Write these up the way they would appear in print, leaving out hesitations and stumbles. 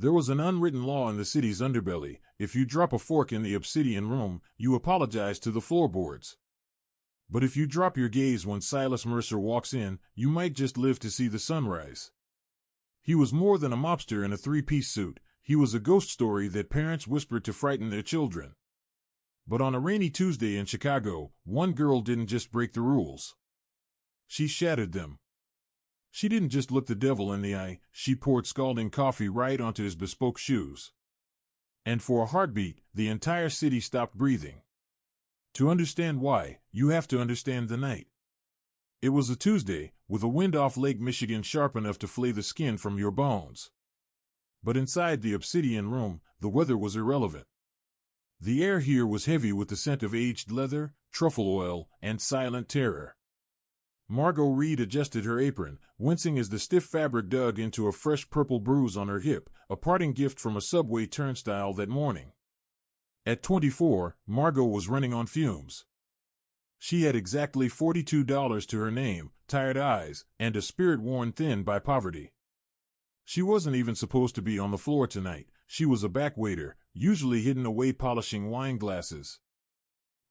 There was an unwritten law in the city's underbelly. If you drop a fork in the obsidian room, you apologize to the floorboards. But if you drop your gaze when Silas Mercer walks in, you might just live to see the sunrise. He was more than a mobster in a three-piece suit. He was a ghost story that parents whispered to frighten their children. But on a rainy Tuesday in Chicago, one girl didn't just break the rules. She shattered them. She didn't just look the devil in the eye, she poured scalding coffee right onto his bespoke shoes. And for a heartbeat, the entire city stopped breathing. To understand why, you have to understand the night. It was a Tuesday, with a wind off Lake Michigan sharp enough to flay the skin from your bones. But inside the obsidian room, the weather was irrelevant. The air here was heavy with the scent of aged leather, truffle oil, and silent terror. Margot Reed adjusted her apron, wincing as the stiff fabric dug into a fresh purple bruise on her hip, a parting gift from a subway turnstile that morning. At 24, Margot was running on fumes. She had exactly $42 to her name, tired eyes, and a spirit worn thin by poverty. She wasn't even supposed to be on the floor tonight. She was a back waiter, usually hidden away polishing wine glasses.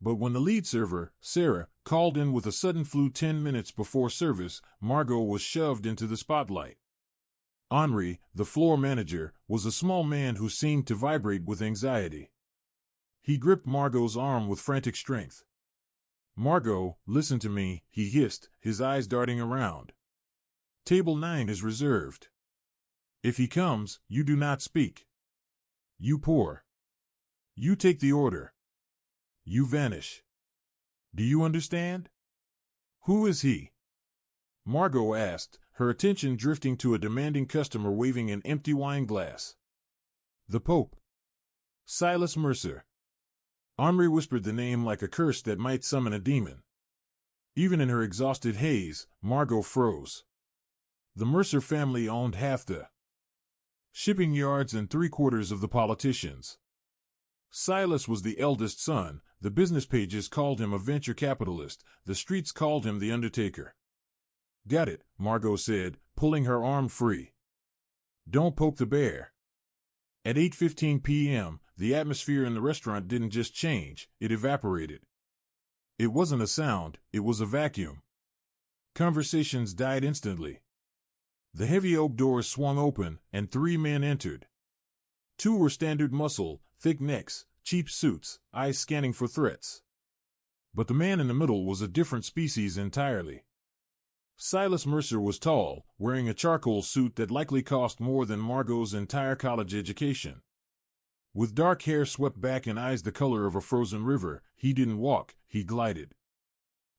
But when the lead server, Sarah, called in with a sudden flu 10 minutes before service, Margot was shoved into the spotlight. Henri, the floor manager, was a small man who seemed to vibrate with anxiety. He gripped Margot's arm with frantic strength. "Margot, listen to me," he hissed, his eyes darting around. "Table 9 is reserved. If he comes, you do not speak. You pour. You take the order. You vanish. Do you understand?" "Who is he?" Margot asked, her attention drifting to a demanding customer waving an empty wine glass. "The Pope. Silas Mercer." Henri whispered the name like a curse that might summon a demon. Even in her exhausted haze, Margot froze. The Mercer family owned half the shipping yards and 3/4 of the politicians. Silas was the eldest son. The business pages called him a venture capitalist. The streets called him the Undertaker. "Got it," Margot said, pulling her arm free. "Don't poke the bear." At 8:15 p.m., the atmosphere in the restaurant didn't just change, it evaporated. It wasn't a sound, it was a vacuum. Conversations died instantly. The heavy oak doors swung open, and 3 men entered. 2 were standard muscle, thick necks, cheap suits, eyes scanning for threats. But the man in the middle was a different species entirely. Silas Mercer was tall, wearing a charcoal suit that likely cost more than Margot's entire college education. With dark hair swept back and eyes the color of a frozen river, he didn't walk, he glided.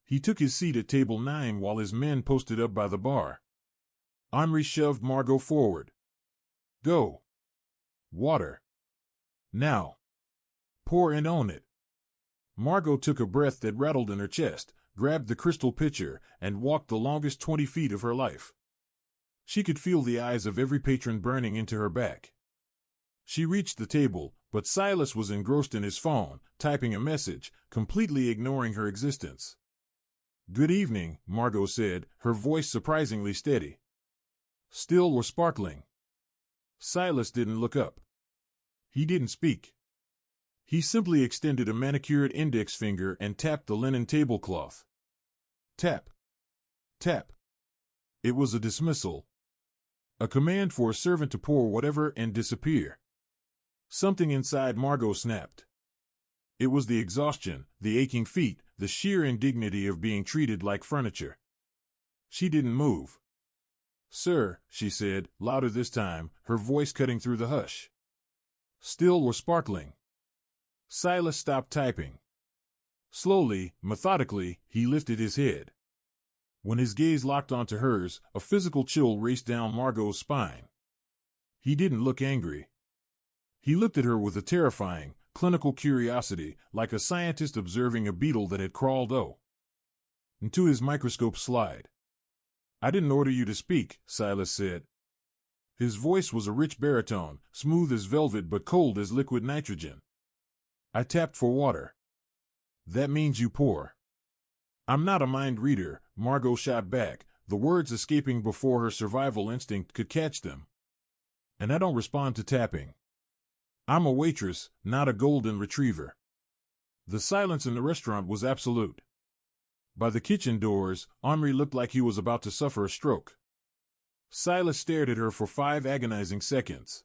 He took his seat at table 9 while his men posted up by the bar. Henri shoved Margot forward. "Go. Water. Now. Pour and own it." Margot took a breath that rattled in her chest, grabbed the crystal pitcher, and walked the longest 20 feet of her life. She could feel the eyes of every patron burning into her back. She reached the table, but Silas was engrossed in his phone, typing a message, completely ignoring her existence. "Good evening," Margot said, her voice surprisingly steady. Still or sparkling. Silas didn't look up. He didn't speak. He simply extended a manicured index finger and tapped the linen tablecloth. Tap. Tap. It was a dismissal. A command for a servant to pour whatever and disappear. Something inside Margot snapped. It was the exhaustion, the aching feet, the sheer indignity of being treated like furniture. She didn't move. "Sir," she said, louder this time, her voice cutting through the hush. Still or sparkling. Silas stopped typing. Slowly, methodically, he lifted his head. When his gaze locked onto hers, a physical chill raced down Margot's spine. He didn't look angry. He looked at her with a terrifying, clinical curiosity, like a scientist observing a beetle that had crawled into his microscope slide. "I didn't order you to speak," Silas said. His voice was a rich baritone, smooth as velvet but cold as liquid nitrogen. "I tapped for water." "That means you pour." "I'm not a mind reader," Margot shot back, the words escaping before her survival instinct could catch them. and I don't respond to tapping. I'm a waitress, not a golden retriever. The silence in the restaurant was absolute. By the kitchen doors, Henri looked like he was about to suffer a stroke. Silas stared at her for 5 agonizing seconds.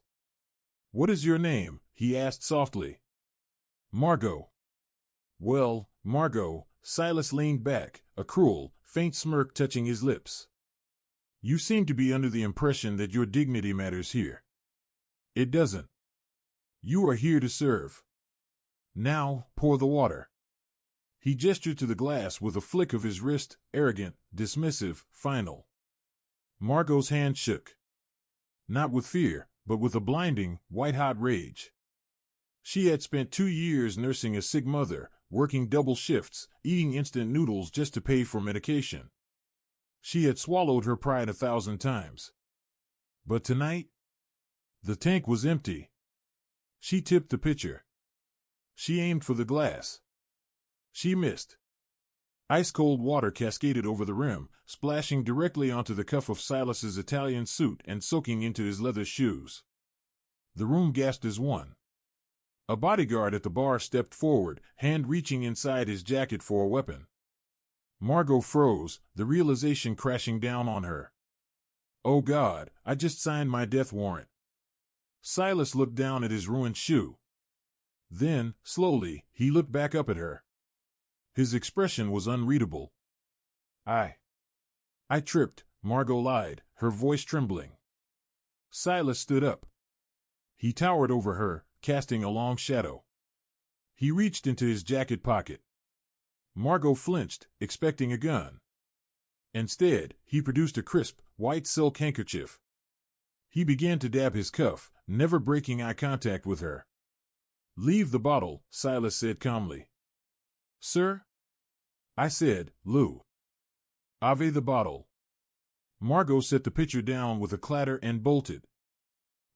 "What is your name?" he asked softly. "Margot." "Well, Margot," Silas leaned back, a cruel, faint smirk touching his lips. "You seem to be under the impression that your dignity matters here. It doesn't. You are here to serve. Now, pour the water." He gestured to the glass with a flick of his wrist, arrogant, dismissive, final. Margot's hand shook. Not with fear, but with a blinding, white-hot rage. She had spent 2 years nursing a sick mother, working double shifts, eating instant noodles just to pay for medication. She had swallowed her pride 1,000 times. But tonight, the tank was empty. She tipped the pitcher. She aimed for the glass. She missed. Ice-cold water cascaded over the rim, splashing directly onto the cuff of Silas's Italian suit and soaking into his leather shoes. The room gasped as one. A bodyguard at the bar stepped forward, hand reaching inside his jacket for a weapon. Margot froze, the realization crashing down on her. "Oh God, I just signed my death warrant." Silas looked down at his ruined shoe. Then, slowly, he looked back up at her. His expression was unreadable. I tripped," Margot lied, her voice trembling. Silas stood up. He towered over her, casting a long shadow. He reached into his jacket pocket. Margot flinched, expecting a gun. Instead, he produced a crisp, white silk handkerchief. He began to dab his cuff, never breaking eye contact with her. "Leave the bottle," Silas said calmly. "Sir?" "I said, Lou. Ave the bottle." Margot set the pitcher down with a clatter and bolted.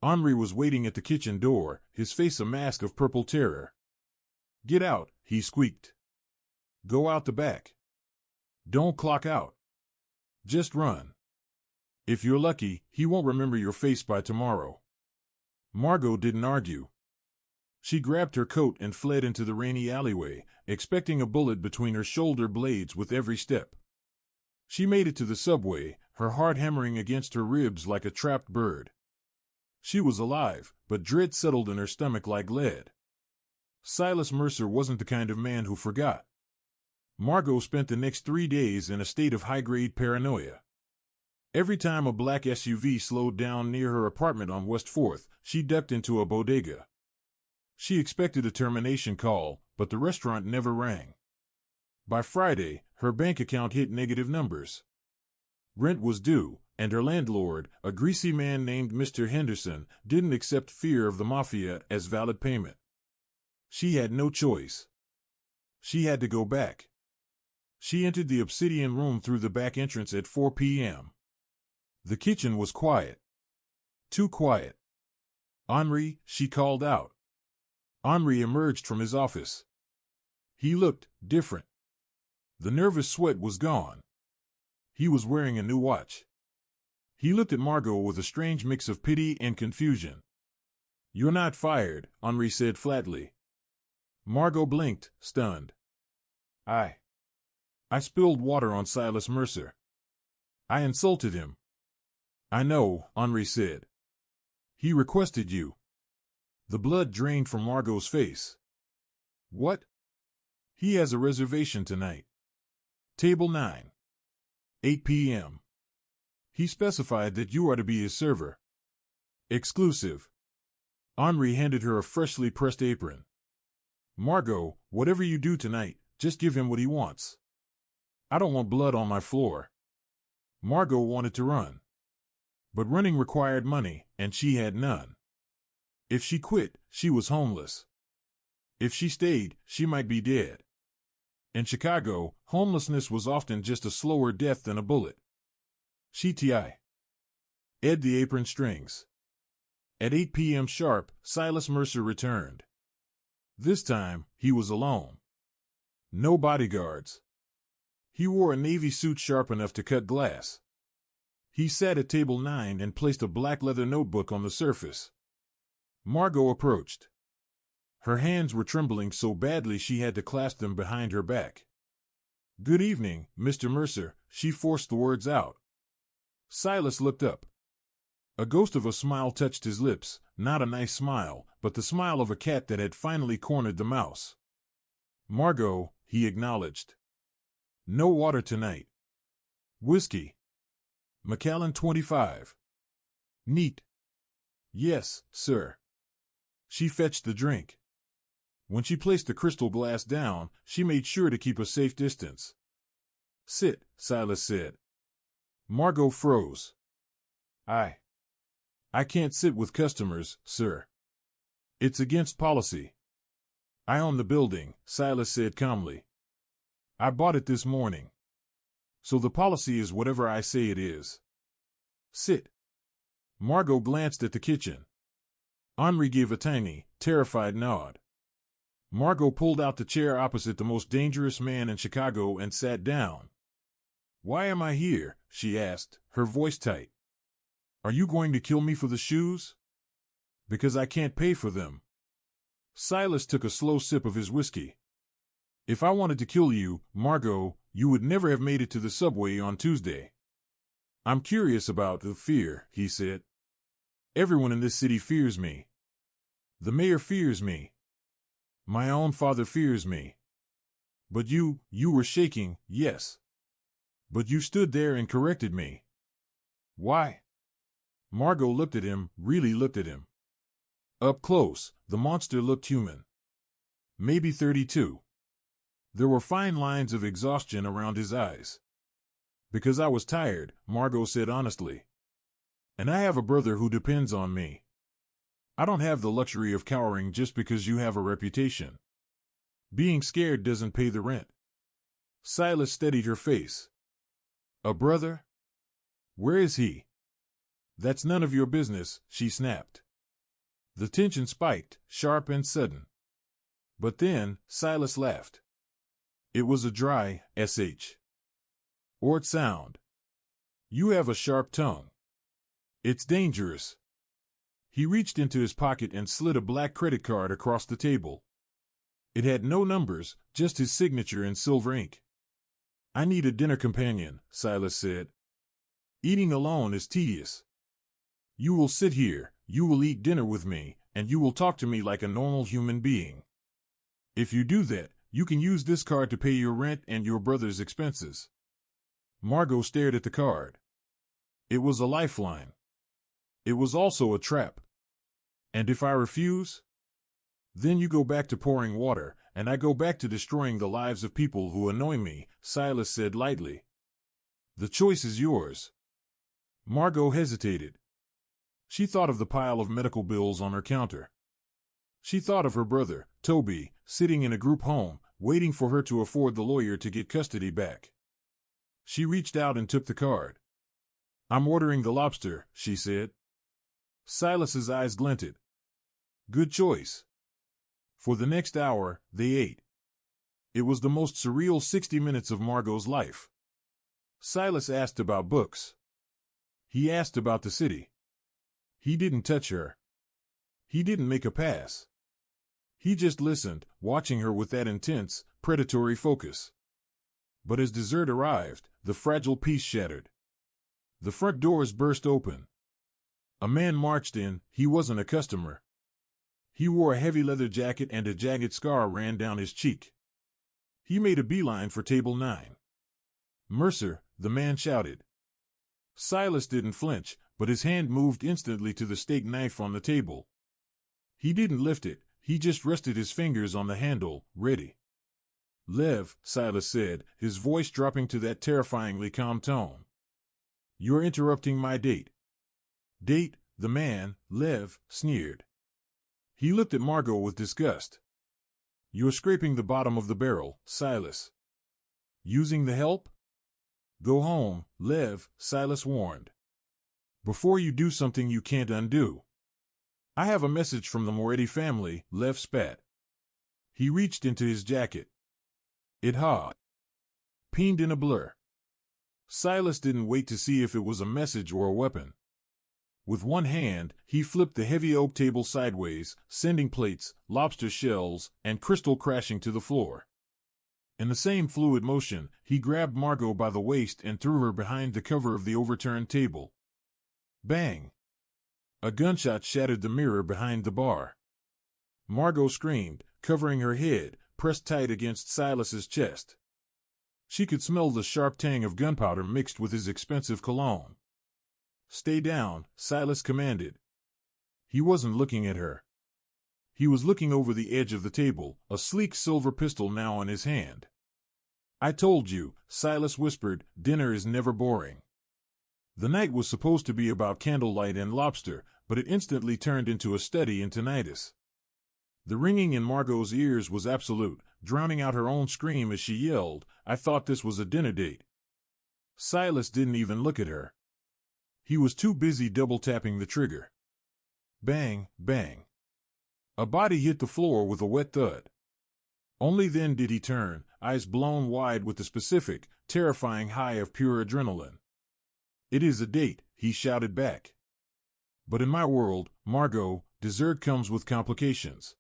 Henri was waiting at the kitchen door, his face a mask of purple terror. "Get out," he squeaked. "Go out the back. Don't clock out. Just run. If you're lucky, he won't remember your face by tomorrow." Margot didn't argue. She grabbed her coat and fled into the rainy alleyway, expecting a bullet between her shoulder blades with every step. She made it to the subway, her heart hammering against her ribs like a trapped bird. She was alive, but dread settled in her stomach like lead. Silas Mercer wasn't the kind of man who forgot. Margot spent the next 3 days in a state of high-grade paranoia. Every time a black SUV slowed down near her apartment on West 4th, she ducked into a bodega. She expected a termination call, but the restaurant never rang. By Friday, her bank account hit negative numbers. Rent was due, and her landlord, a greasy man named Mr. Henderson, didn't accept fear of the Mafia as valid payment. She had no choice. She had to go back. She entered the obsidian room through the back entrance at 4 p.m. The kitchen was quiet. Too quiet. "Henri," she called out. Henri emerged from his office. He looked different. The nervous sweat was gone. He was wearing a new watch. He looked at Margot with a strange mix of pity and confusion. "You're not fired," Henri said flatly. Margot blinked, stunned. I spilled water on Silas Mercer. I insulted him." "I know," Henri said. "He requested you." The blood drained from Margot's face. "What?" "He has a reservation tonight. Table 9. 8 p.m. He specified that you are to be his server. Exclusive." Henri handed her a freshly pressed apron. "Margot, whatever you do tonight, just give him what he wants. I don't want blood on my floor." Margot wanted to run. But running required money, and she had none. If she quit, she was homeless. If she stayed, she might be dead. In Chicago, homelessness was often just a slower death than a bullet. She ed the apron strings. At 8 p.m. sharp, Silas Mercer returned. This time, he was alone. No bodyguards. He wore a navy suit sharp enough to cut glass. He sat at table 9 and placed a black leather notebook on the surface. Margot approached. Her hands were trembling so badly she had to clasp them behind her back. "Good evening, Mr. Mercer," she forced the words out. Silas looked up. A ghost of a smile touched his lips, not a nice smile, but the smile of a cat that had finally cornered the mouse. "Margot," he acknowledged. "No water tonight." "Whiskey." "Macallan 25. "Neat." "Yes, sir." She fetched the drink. When she placed the crystal glass down, she made sure to keep a safe distance. "Sit," Silas said. Margot froze. I can't sit with customers, sir. It's against policy." "I own the building," Silas said calmly. "I bought it this morning. So the policy is whatever I say it is." "Sit." Margot glanced at the kitchen. Henri gave a tiny, terrified nod. Margot pulled out the chair opposite the most dangerous man in Chicago and sat down. "Why am I here?" she asked, her voice tight. "Are you going to kill me for the shoes?" "Because I can't pay for them." Silas took a slow sip of his whiskey. "If I wanted to kill you, Margot, you would never have made it to the subway on Tuesday." "I'm curious about the fear," he said. "Everyone in this city fears me. The mayor fears me. My own father fears me. But you were shaking, yes. But you stood there and corrected me. Why?" Margot looked at him, really looked at him. Up close, the monster looked human. Maybe 32. There were fine lines of exhaustion around his eyes. "Because I was tired," Margot said honestly. "And I have a brother who depends on me. I don't have the luxury of cowering just because you have a reputation. Being scared doesn't pay the rent." Silas steadied her face. "A brother? Where is he?" "That's none of your business," she snapped. The tension spiked, sharp and sudden. But then, Silas laughed. It was a dry, sh-word sound. "You have a sharp tongue. It's dangerous." He reached into his pocket and slid a black credit card across the table. It had no numbers, just his signature in silver ink. "I need a dinner companion," Silas said. "Eating alone is tedious. You will sit here, you will eat dinner with me, and you will talk to me like a normal human being. If you do that, you can use this card to pay your rent and your brother's expenses." Margot stared at the card. It was a lifeline. It was also a trap. "And if I refuse?" "Then you go back to pouring water, and I go back to destroying the lives of people who annoy me," Silas said lightly. "The choice is yours." Margot hesitated. She thought of the pile of medical bills on her counter. She thought of her brother, Toby, sitting in a group home, waiting for her to afford the lawyer to get custody back. She reached out and took the card. "I'm ordering the lobster," she said. Silas's eyes glinted. "Good choice." For the next hour, they ate. It was the most surreal 60 minutes of Margot's life. Silas asked about books. He asked about the city. He didn't touch her. He didn't make a pass. He just listened, watching her with that intense, predatory focus. But as dessert arrived, the fragile peace shattered. The front doors burst open. A man marched in. He wasn't a customer. He wore a heavy leather jacket and a jagged scar ran down his cheek. He made a beeline for table 9. "Mercer," the man shouted. Silas didn't flinch, but his hand moved instantly to the steak knife on the table. He didn't lift it, he just rested his fingers on the handle, ready. "Lev," Silas said, his voice dropping to that terrifyingly calm tone. "You're interrupting my date." "Date?" the man, Lev, sneered. He looked at Margot with disgust. "You're scraping the bottom of the barrel, Silas." "Using the help?" "Go home, Lev," Silas warned. "Before you do something you can't undo." "I have a message from the Moretti family," Lev spat. He reached into his jacket. It peened in a blur. Silas didn't wait to see if it was a message or a weapon. With one hand, he flipped the heavy oak table sideways, sending plates, lobster shells, and crystal crashing to the floor. In the same fluid motion, he grabbed Margot by the waist and threw her behind the cover of the overturned table. Bang! A gunshot shattered the mirror behind the bar. Margot screamed, covering her head, pressed tight against Silas's chest. She could smell the sharp tang of gunpowder mixed with his expensive cologne. "Stay down," Silas commanded. He wasn't looking at her. He was looking over the edge of the table, a sleek silver pistol now in his hand. "I told you," Silas whispered, "dinner is never boring." The night was supposed to be about candlelight and lobster, but it instantly turned into a study in tinnitus. The ringing in Margot's ears was absolute, drowning out her own scream as she yelled, "I thought this was a dinner date." Silas didn't even look at her. He was too busy double-tapping the trigger. Bang, bang. A body hit the floor with a wet thud. Only then did he turn, eyes blown wide with the specific, terrifying high of pure adrenaline. "It is a date," he shouted back. "But in my world, Margot, dessert comes with complications."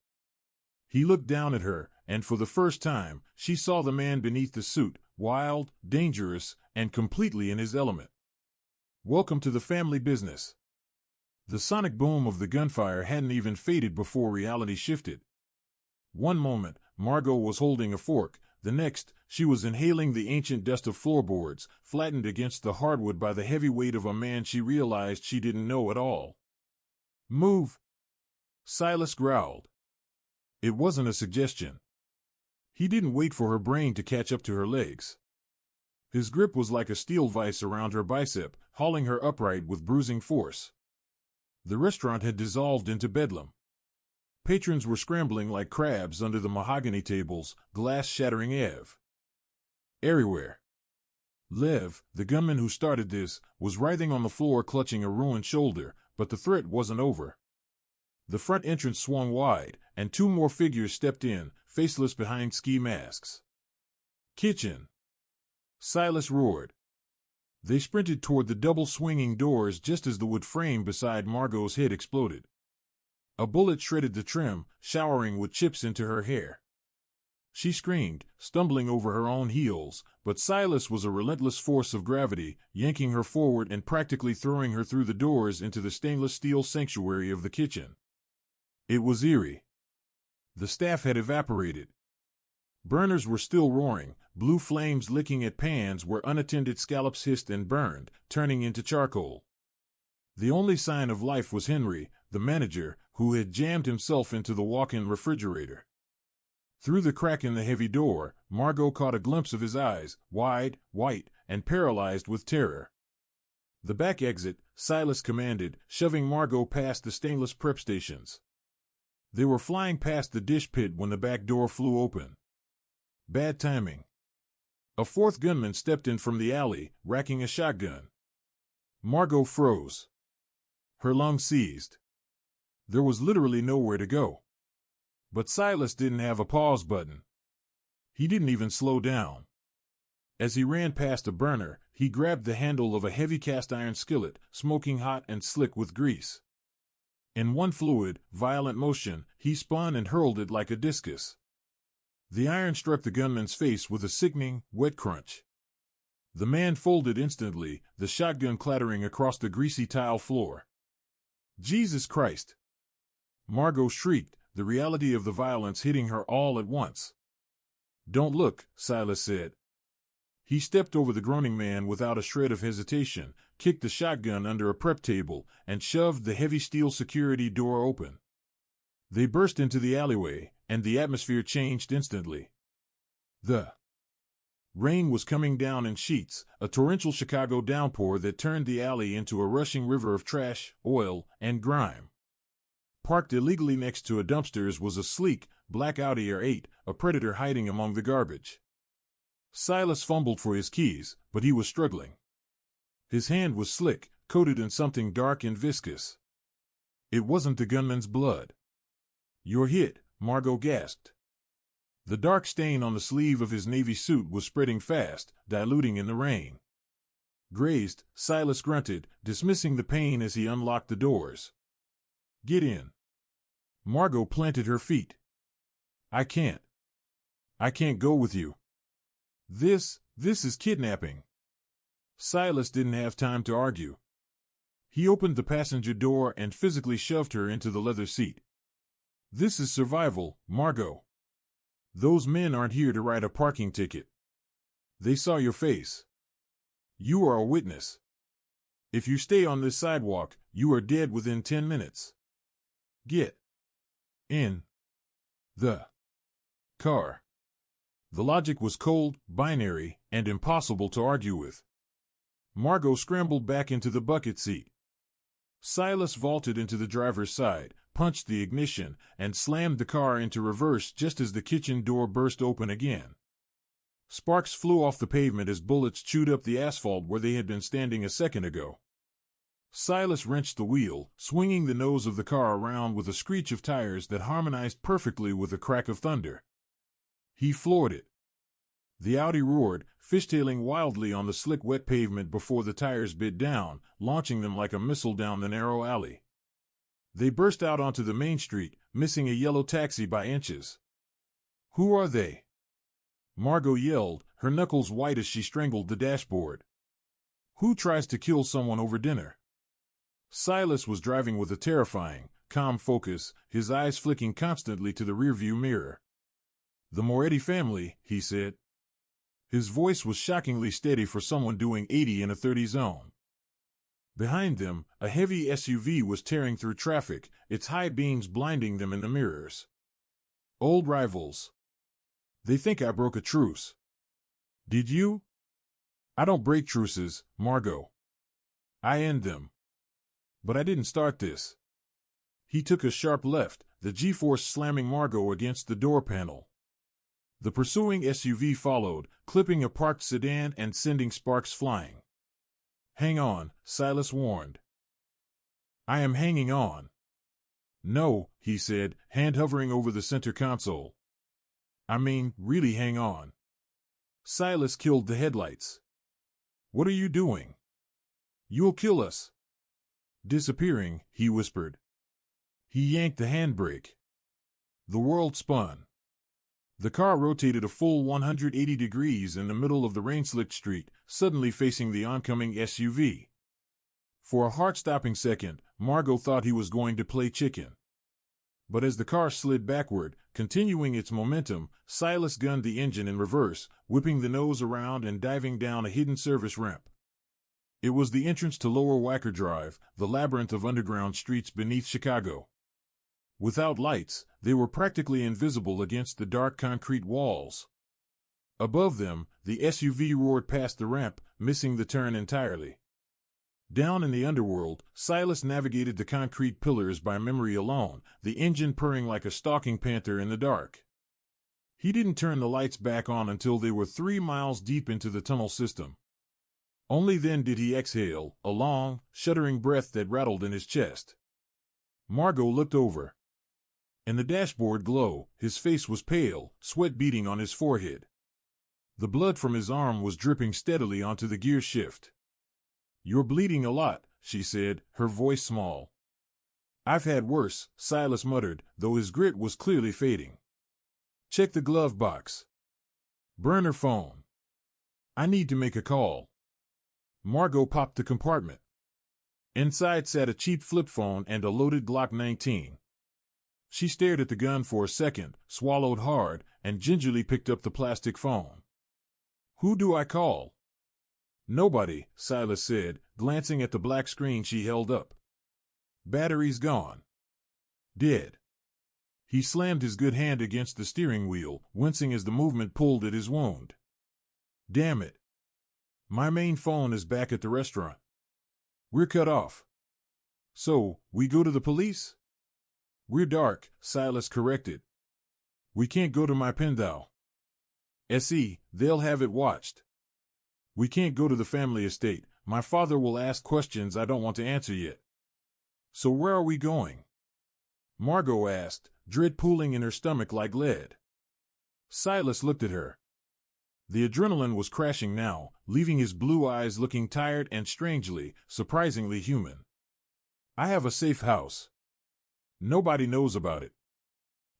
He looked down at her, and for the first time, she saw the man beneath the suit, wild, dangerous, and completely in his element. "Welcome to the family business." The sonic boom of the gunfire hadn't even faded before reality shifted. One moment, Margot was holding a fork. The next, she was inhaling the ancient dust of floorboards, flattened against the hardwood by the heavy weight of a man she realized she didn't know at all. "Move!" Silas growled. It wasn't a suggestion. He didn't wait for her brain to catch up to her legs. His grip was like a steel vise around her bicep, hauling her upright with bruising force. The restaurant had dissolved into bedlam. Patrons were scrambling like crabs under the mahogany tables, glass shattering everywhere. Lev, the gunman who started this, was writhing on the floor clutching a ruined shoulder, but the threat wasn't over. The front entrance swung wide, and two more figures stepped in, faceless behind ski masks. "Kitchen!" Silas roared. They sprinted toward the double-swinging doors just as the wood frame beside Margot's head exploded. A bullet shredded the trim, showering with chips into her hair. She screamed, stumbling over her own heels, but Silas was a relentless force of gravity, yanking her forward and practically throwing her through the doors into the stainless steel sanctuary of the kitchen. It was eerie. The staff had evaporated. Burners were still roaring, blue flames licking at pans where unattended scallops hissed and burned, turning into charcoal. The only sign of life was Henry, the manager, who had jammed himself into the walk-in refrigerator. Through the crack in the heavy door, Margot caught a glimpse of his eyes, wide, white, and paralyzed with terror. "The back exit," Silas commanded, shoving Margot past the stainless prep stations. They were flying past the dish pit when the back door flew open. Bad timing. A fourth gunman stepped in from the alley, racking a shotgun. Margot froze. Her lungs seized. There was literally nowhere to go. But Silas didn't have a pause button. He didn't even slow down. As he ran past a burner, he grabbed the handle of a heavy cast-iron skillet, smoking hot and slick with grease. In one fluid, violent motion, he spun and hurled it like a discus. The iron struck the gunman's face with a sickening, wet crunch. The man folded instantly, the shotgun clattering across the greasy tile floor. "Jesus Christ!" Margot shrieked, the reality of the violence hitting her all at once. "Don't look," Silas said. He stepped over the groaning man without a shred of hesitation, kicked the shotgun under a prep table, and shoved the heavy steel security door open. They burst into the alleyway, and the atmosphere changed instantly. The rain was coming down in sheets, a torrential Chicago downpour that turned the alley into a rushing river of trash, oil, and grime. Parked illegally next to a dumpsters was a sleek, black Audi R8, a predator hiding among the garbage. Silas fumbled for his keys, but he was struggling. His hand was slick, coated in something dark and viscous. It wasn't the gunman's blood. "You're hit," Margot gasped. The dark stain on the sleeve of his navy suit was spreading fast, diluting in the rain. Grazed, Silas grunted, dismissing the pain as he unlocked the doors. Get in. Margot planted her feet. I can't. I can't go with you. This is kidnapping. Silas didn't have time to argue. He opened the passenger door and physically shoved her into the leather seat. This is survival, Margot. Those men aren't here to write a parking ticket. They saw your face. You are a witness. If you stay on this sidewalk, you are dead within 10 minutes. Get in the car. The logic was cold, binary, and impossible to argue with. Margot scrambled back into the bucket seat. Silas vaulted into the driver's side, punched the ignition, and slammed the car into reverse just as the kitchen door burst open again. Sparks flew off the pavement as bullets chewed up the asphalt where they had been standing a second ago. Silas wrenched the wheel, swinging the nose of the car around with a screech of tires that harmonized perfectly with the crack of thunder. He floored it. The Audi roared, fishtailing wildly on the slick wet pavement before the tires bit down, launching them like a missile down the narrow alley. They burst out onto the main street, missing a yellow taxi by inches. Who are they? Margot yelled, her knuckles white as she strangled the dashboard. Who tries to kill someone over dinner? Silas was driving with a terrifying, calm focus, his eyes flicking constantly to the rearview mirror. The Moretti family, he said. His voice was shockingly steady for someone doing 80 in a 30 zone. Behind them, a heavy SUV was tearing through traffic, its high beams blinding them in the mirrors. Old rivals. They think I broke a truce. Did you? I don't break truces, Margot. I end them. But I didn't start this. He took a sharp left, the G-force slamming Margot against the door panel. The pursuing SUV followed, clipping a parked sedan and sending sparks flying. Hang on, Silas warned. I am hanging on. No, he said, hand hovering over the center console. I mean, really hang on. Silas killed the headlights. What are you doing? You'll kill us. Disappearing, he whispered. He yanked the handbrake. The world spun. The car rotated a full 180 degrees in the middle of the rain-slicked street, suddenly facing the oncoming SUV. For a heart-stopping second, Margot thought he was going to play chicken. But as the car slid backward, continuing its momentum, Silas gunned the engine in reverse, whipping the nose around and diving down a hidden service ramp. It was the entrance to Lower Wacker Drive, the labyrinth of underground streets beneath Chicago. Without lights, they were practically invisible against the dark concrete walls. Above them, the SUV roared past the ramp, missing the turn entirely. Down in the underworld, Silas navigated the concrete pillars by memory alone, the engine purring like a stalking panther in the dark. He didn't turn the lights back on until they were 3 miles deep into the tunnel system. Only then did he exhale, a long, shuddering breath that rattled in his chest. Margot looked over. In the dashboard glow, his face was pale, sweat beading on his forehead. The blood from his arm was dripping steadily onto the gear shift. You're bleeding a lot, she said, her voice small. I've had worse, Silas muttered, though his grit was clearly fading. Check the glove box. Burner phone. I need to make a call. Margot popped the compartment. Inside sat a cheap flip phone and a loaded Glock 19. She stared at the gun for a second, swallowed hard, and gingerly picked up the plastic phone. Who do I call? Nobody, Silas said, glancing at the black screen she held up. Battery's gone. Dead. He slammed his good hand against the steering wheel, wincing as the movement pulled at his wound. Damn it. My main phone is back at the restaurant. We're cut off. So, we go to the police? We're dark, Silas corrected. We can't go to my Pendau. S.E., they'll have it watched. We can't go to the family estate. My father will ask questions I don't want to answer yet. So where are we going? Margot asked, dread pooling in her stomach like lead. Silas looked at her. The adrenaline was crashing now, leaving his blue eyes looking tired and strangely, surprisingly human. I have a safe house. Nobody knows about it.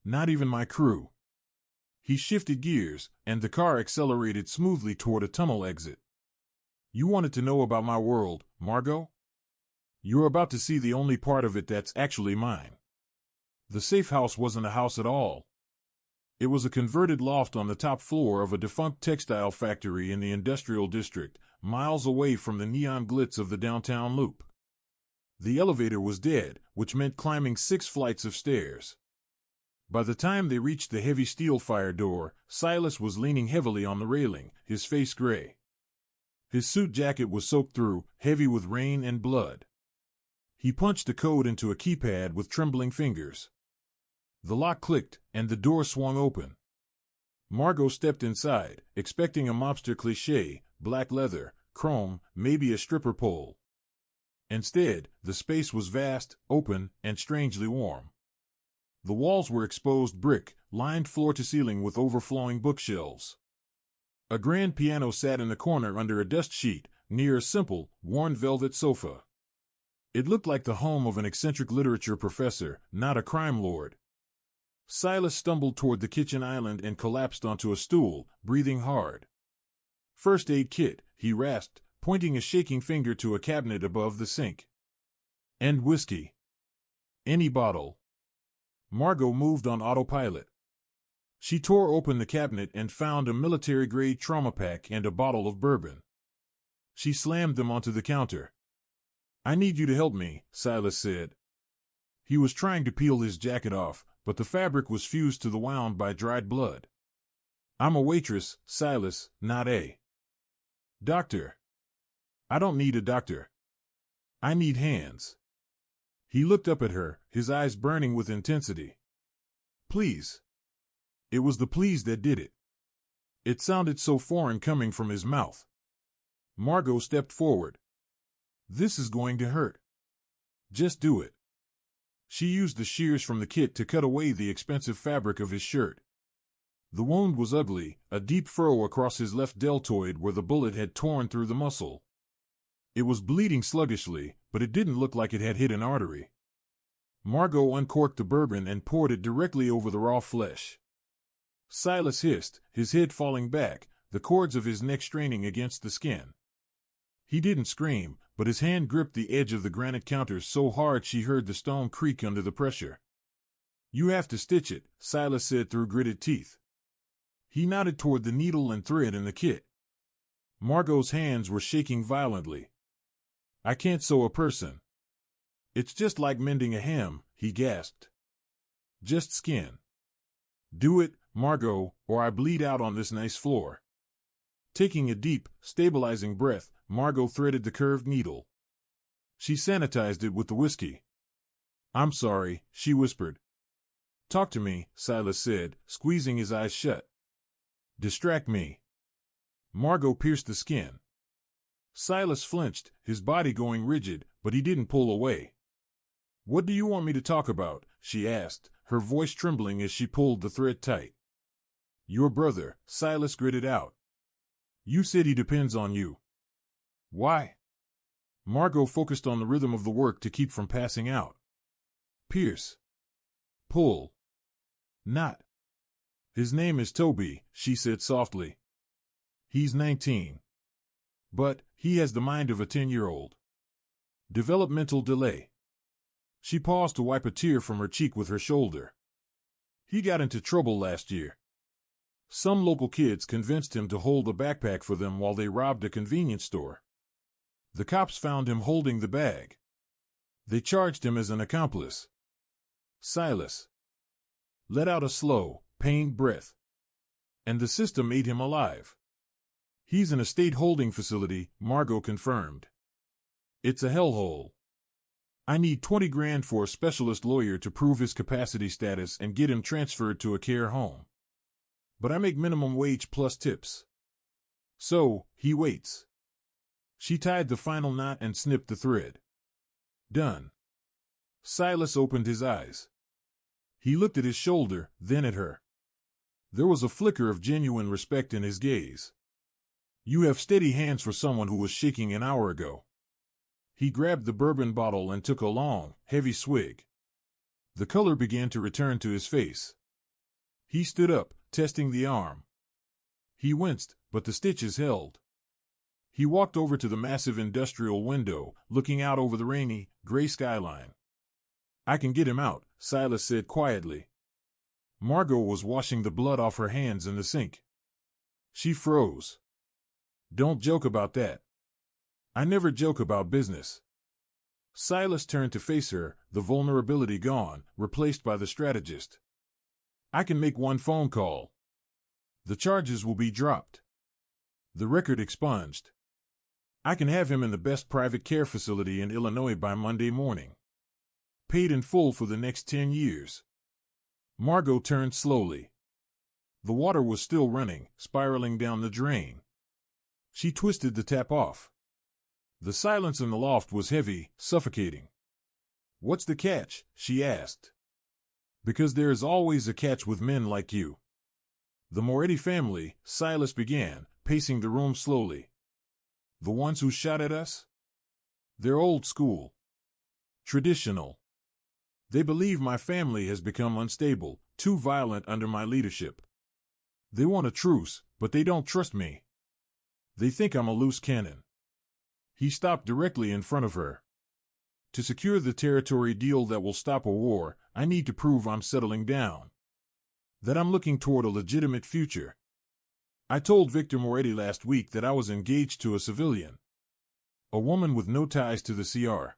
Not even my crew. He shifted gears, and the car accelerated smoothly toward a tunnel exit. You wanted to know about my world, Margot? You're about to see the only part of it that's actually mine. The safe house wasn't a house at all. It was a converted loft on the top floor of a defunct textile factory in the industrial district, miles away from the neon glitz of the downtown loop. The elevator was dead, which meant climbing 6 flights of stairs. By the time they reached the heavy steel fire door, Silas was leaning heavily on the railing, his face gray. His suit jacket was soaked through, heavy with rain and blood. He punched a code into a keypad with trembling fingers. The lock clicked, and the door swung open. Margot stepped inside, expecting a mobster cliché, black leather, chrome, maybe a stripper pole. Instead, the space was vast, open, and strangely warm. The walls were exposed brick, lined floor to ceiling with overflowing bookshelves. A grand piano sat in the corner under a dust sheet, near a simple, worn velvet sofa. It looked like the home of an eccentric literature professor, not a crime lord. Silas stumbled toward the kitchen island and collapsed onto a stool, breathing hard. First aid kit, he rasped, pointing a shaking finger to a cabinet above the sink. And whiskey. Any bottle. Margot moved on autopilot. She tore open the cabinet and found a military-grade trauma pack and a bottle of bourbon. She slammed them onto the counter. I need you to help me, Silas said. He was trying to peel his jacket off, but the fabric was fused to the wound by dried blood. I'm a waitress, Silas, not a doctor. I don't need a doctor. I need hands. He looked up at her, his eyes burning with intensity. Please. It was the please that did it. It sounded so foreign coming from his mouth. Margot stepped forward. This is going to hurt. Just do it. She used the shears from the kit to cut away the expensive fabric of his shirt. The wound was ugly, a deep furrow across his left deltoid where the bullet had torn through the muscle. It was bleeding sluggishly, but it didn't look like it had hit an artery. Margot uncorked the bourbon and poured it directly over the raw flesh. Silas hissed, his head falling back, the cords of his neck straining against the skin. He didn't scream, but his hand gripped the edge of the granite counter so hard she heard the stone creak under the pressure. You have to stitch it, Silas said through gritted teeth. He nodded toward the needle and thread in the kit. Margot's hands were shaking violently. I can't sew a person. It's just like mending a hem, he gasped. Just skin. Do it, Margot, or I bleed out on this nice floor. Taking a deep, stabilizing breath, Margot threaded the curved needle. She sanitized it with the whiskey. I'm sorry, she whispered. Talk to me, Silas said, squeezing his eyes shut. Distract me. Margot pierced the skin. Silas flinched, his body going rigid, but he didn't pull away. What do you want me to talk about? She asked, her voice trembling as she pulled the thread tight. Your brother, Silas gritted out. You said he depends on you. Why? Margot focused on the rhythm of the work to keep from passing out. Pierce. Pull. Not. His name is Toby, she said softly. He's 19. But he has the mind of a 10-year-old. Developmental delay. She paused to wipe a tear from her cheek with her shoulder. He got into trouble last year. Some local kids convinced him to hold a backpack for them while they robbed a convenience store. The cops found him holding the bag. They charged him as an accomplice. Silas let out a slow, pained breath. And the system ate him alive. He's in a state holding facility, Margot confirmed. It's a hellhole. I need 20 grand for a specialist lawyer to prove his capacity status and get him transferred to a care home. But I make minimum wage plus tips. So, he waits. She tied the final knot and snipped the thread. Done. Silas opened his eyes. He looked at his shoulder, then at her. There was a flicker of genuine respect in his gaze. You have steady hands for someone who was shaking an hour ago. He grabbed the bourbon bottle and took a long, heavy swig. The color began to return to his face. He stood up, testing the arm. He winced, but the stitches held. He walked over to the massive industrial window, looking out over the rainy, gray skyline. I can get him out, Silas said quietly. Margot was washing the blood off her hands in the sink. She froze. Don't joke about that. I never joke about business. Silas turned to face her, the vulnerability gone, replaced by the strategist. I can make one phone call. The charges will be dropped. The record expunged. I can have him in the best private care facility in Illinois by Monday morning. Paid in full for the next 10 years. Margot turned slowly. The water was still running, spiraling down the drain. She twisted the tap off. The silence in the loft was heavy, suffocating. What's the catch? She asked. Because there is always a catch with men like you. The Moretti family, Silas began, pacing the room slowly. The ones who shot at us? They're old school. Traditional. They believe my family has become unstable, too violent under my leadership. They want a truce, but they don't trust me. They think I'm a loose cannon. He stopped directly in front of her. To secure the territory deal that will stop a war, I need to prove I'm settling down. That I'm looking toward a legitimate future. I told Victor Moretti last week that I was engaged to a civilian. A woman with no ties to the CR.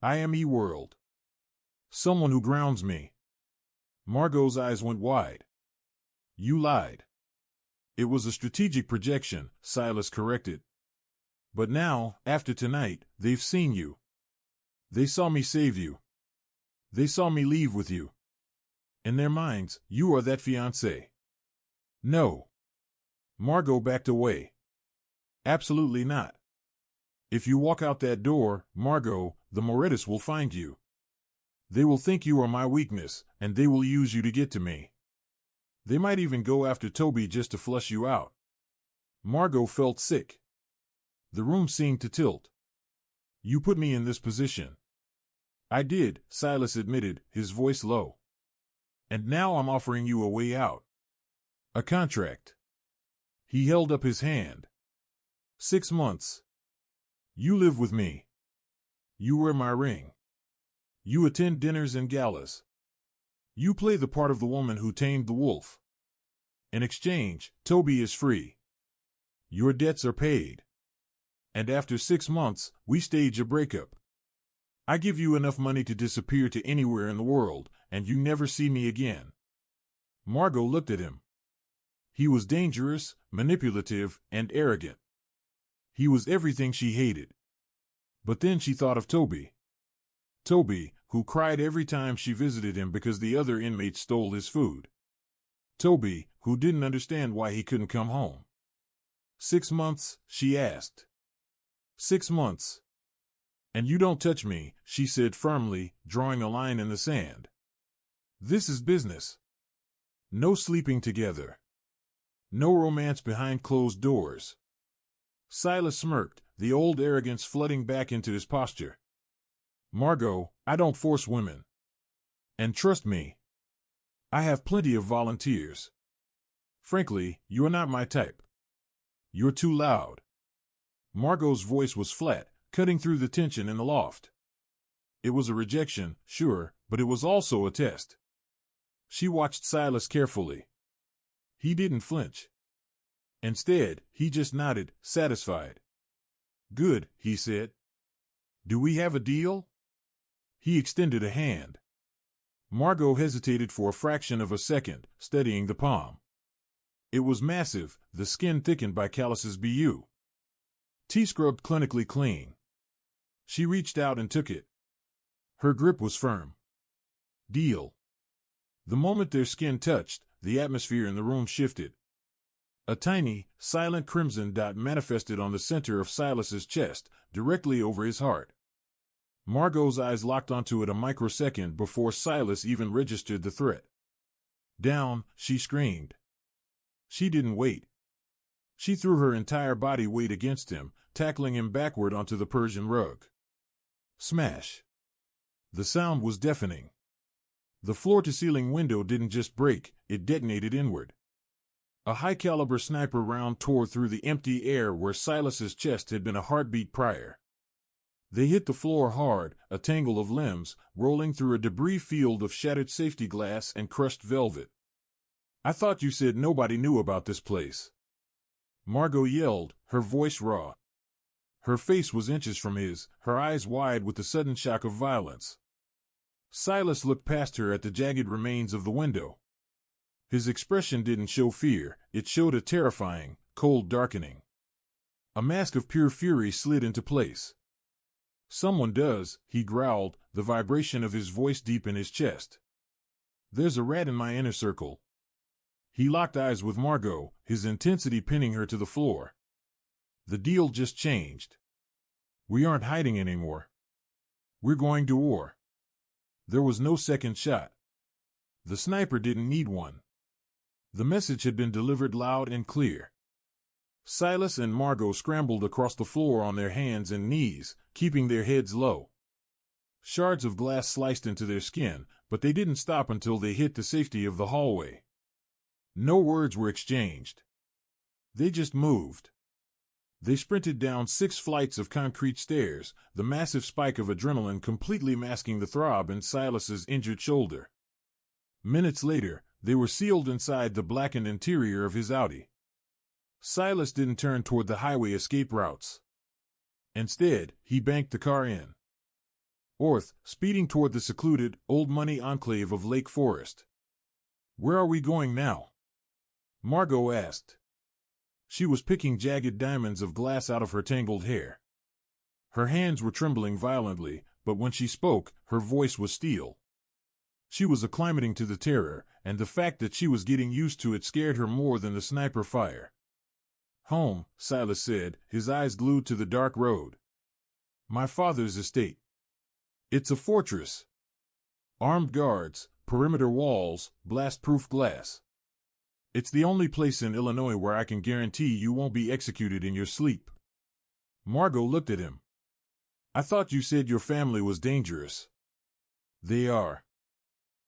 I am E-World. Someone who grounds me. Margot's eyes went wide. You lied. It was a strategic projection, Silas corrected. But now, after tonight, they've seen you. They saw me save you. They saw me leave with you. In their minds, you are that fiancé. No. Margot backed away. Absolutely not. If you walk out that door, Margot, the Morettis will find you. They will think you are my weakness, and they will use you to get to me. They might even go after Toby just to flush you out. Margot felt sick. The room seemed to tilt. You put me in this position. I did, Silas admitted, his voice low. And now I'm offering you a way out. A contract. He held up his hand. 6 months. You live with me. You wear my ring. You attend dinners and galas. You play the part of the woman who tamed the wolf. In exchange, Toby is free. Your debts are paid. And after 6 months, we stage a breakup. I give you enough money to disappear to anywhere in the world, and you never see me again. Margot looked at him. He was dangerous, manipulative, and arrogant. He was everything she hated. But then she thought of Toby. Toby, who cried every time she visited him because the other inmates stole his food. Toby, who didn't understand why he couldn't come home. 6 months, she asked. 6 months. And you don't touch me, she said firmly, drawing a line in the sand. This is business. No sleeping together. No romance behind closed doors. Silas smirked, the old arrogance flooding back into his posture. Margot, I don't force women. And trust me, I have plenty of volunteers. Frankly, you're not my type. You're too loud. Margot's voice was flat, cutting through the tension in the loft. It was a rejection, sure, but it was also a test. She watched Silas carefully. He didn't flinch. Instead, he just nodded, satisfied. Good, he said. Do we have a deal? He extended a hand. Margot hesitated for a fraction of a second, studying the palm. It was massive, the skin thickened by calluses BU. Tea-scrubbed clinically clean. She reached out and took it. Her grip was firm. Deal. The moment their skin touched, the atmosphere in the room shifted. A tiny, silent crimson dot manifested on the center of Silas's chest, directly over his heart. Margot's eyes locked onto it a microsecond before Silas even registered the threat. Down, she screamed. She didn't wait. She threw her entire body weight against him, tackling him backward onto the Persian rug. Smash! The sound was deafening. The floor-to-ceiling window didn't just break, it detonated inward. A high-caliber sniper round tore through the empty air where Silas's chest had been a heartbeat prior. They hit the floor hard, a tangle of limbs, rolling through a debris field of shattered safety glass and crushed velvet. "I thought you said nobody knew about this place," Margot yelled, her voice raw. Her face was inches from his, her eyes wide with the sudden shock of violence. Silas looked past her at the jagged remains of the window. His expression didn't show fear, it showed a terrifying, cold darkening. A mask of pure fury slid into place. "Someone does," he growled, the vibration of his voice deep in his chest. "There's a rat in my inner circle." He locked eyes with Margot, his intensity pinning her to the floor. "The deal just changed. We aren't hiding anymore. We're going to war." There was no second shot. The sniper didn't need one. The message had been delivered loud and clear. Silas and Margot scrambled across the floor on their hands and knees, keeping their heads low. Shards of glass sliced into their skin, but they didn't stop until they hit the safety of the hallway. No words were exchanged. They just moved. They sprinted down 6 flights of concrete stairs, the massive spike of adrenaline completely masking the throb in Silas's injured shoulder. Minutes later, they were sealed inside the blackened interior of his Audi. Silas didn't turn toward the highway escape routes. Instead, he banked the car in Orth, speeding toward the secluded, old-money enclave of Lake Forest. "Where are we going now?" Margot asked. She was picking jagged diamonds of glass out of her tangled hair. Her hands were trembling violently, but when she spoke, her voice was steel. She was acclimating to the terror, and the fact that she was getting used to it scared her more than the sniper fire. "Home," Silas said, his eyes glued to the dark road. "My father's estate. It's a fortress. Armed guards, perimeter walls, blast-proof glass. It's the only place in Illinois where I can guarantee you won't be executed in your sleep." Margot looked at him. "I thought you said your family was dangerous." "They are."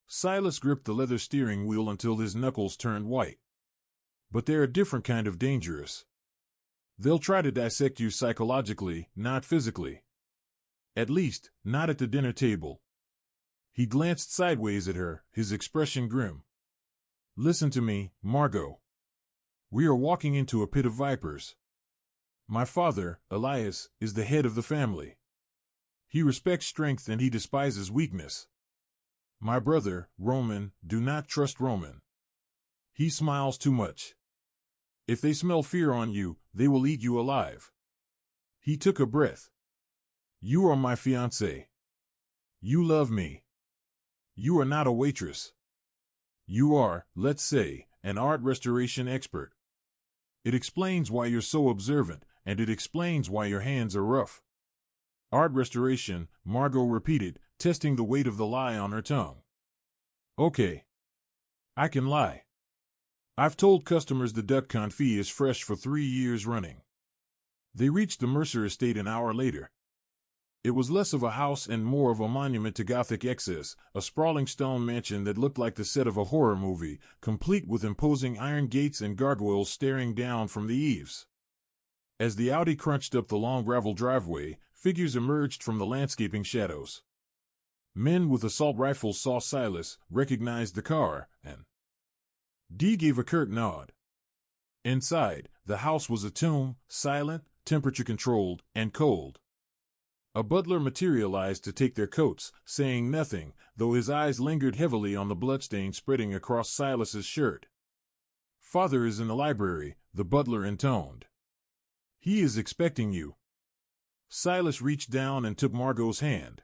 Silas gripped the leather steering wheel until his knuckles turned white. "But they're a different kind of dangerous. They'll try to dissect you psychologically, not physically. At least, not at the dinner table." He glanced sideways at her, his expression grim. "Listen to me, Margot. We are walking into a pit of vipers. My father, Elias, is the head of the family. He respects strength and he despises weakness. My brother, Roman, do not trust Roman. He smiles too much. If they smell fear on you, they will eat you alive." He took a breath. "You are my fiancée. You love me. You are not a waitress. You are, let's say, an art restoration expert. It explains why you're so observant, and it explains why your hands are rough." "Art restoration," Margot repeated, testing the weight of the lie on her tongue. "Okay. I can lie. I've told customers the duck confit is fresh for 3 years running." They reached the Mercer estate an hour later. It was less of a house and more of a monument to Gothic excess, a sprawling stone mansion that looked like the set of a horror movie, complete with imposing iron gates and gargoyles staring down from the eaves. As the Audi crunched up the long gravel driveway, figures emerged from the landscaping shadows. Men with assault rifles saw Silas, recognized the car, and Dee gave a curt nod. Inside, the house was a tomb, silent, temperature-controlled, and cold. A butler materialized to take their coats, saying nothing, though his eyes lingered heavily on the bloodstain spreading across Silas's shirt. "Father is in the library," the butler intoned. "He is expecting you." Silas reached down and took Margot's hand.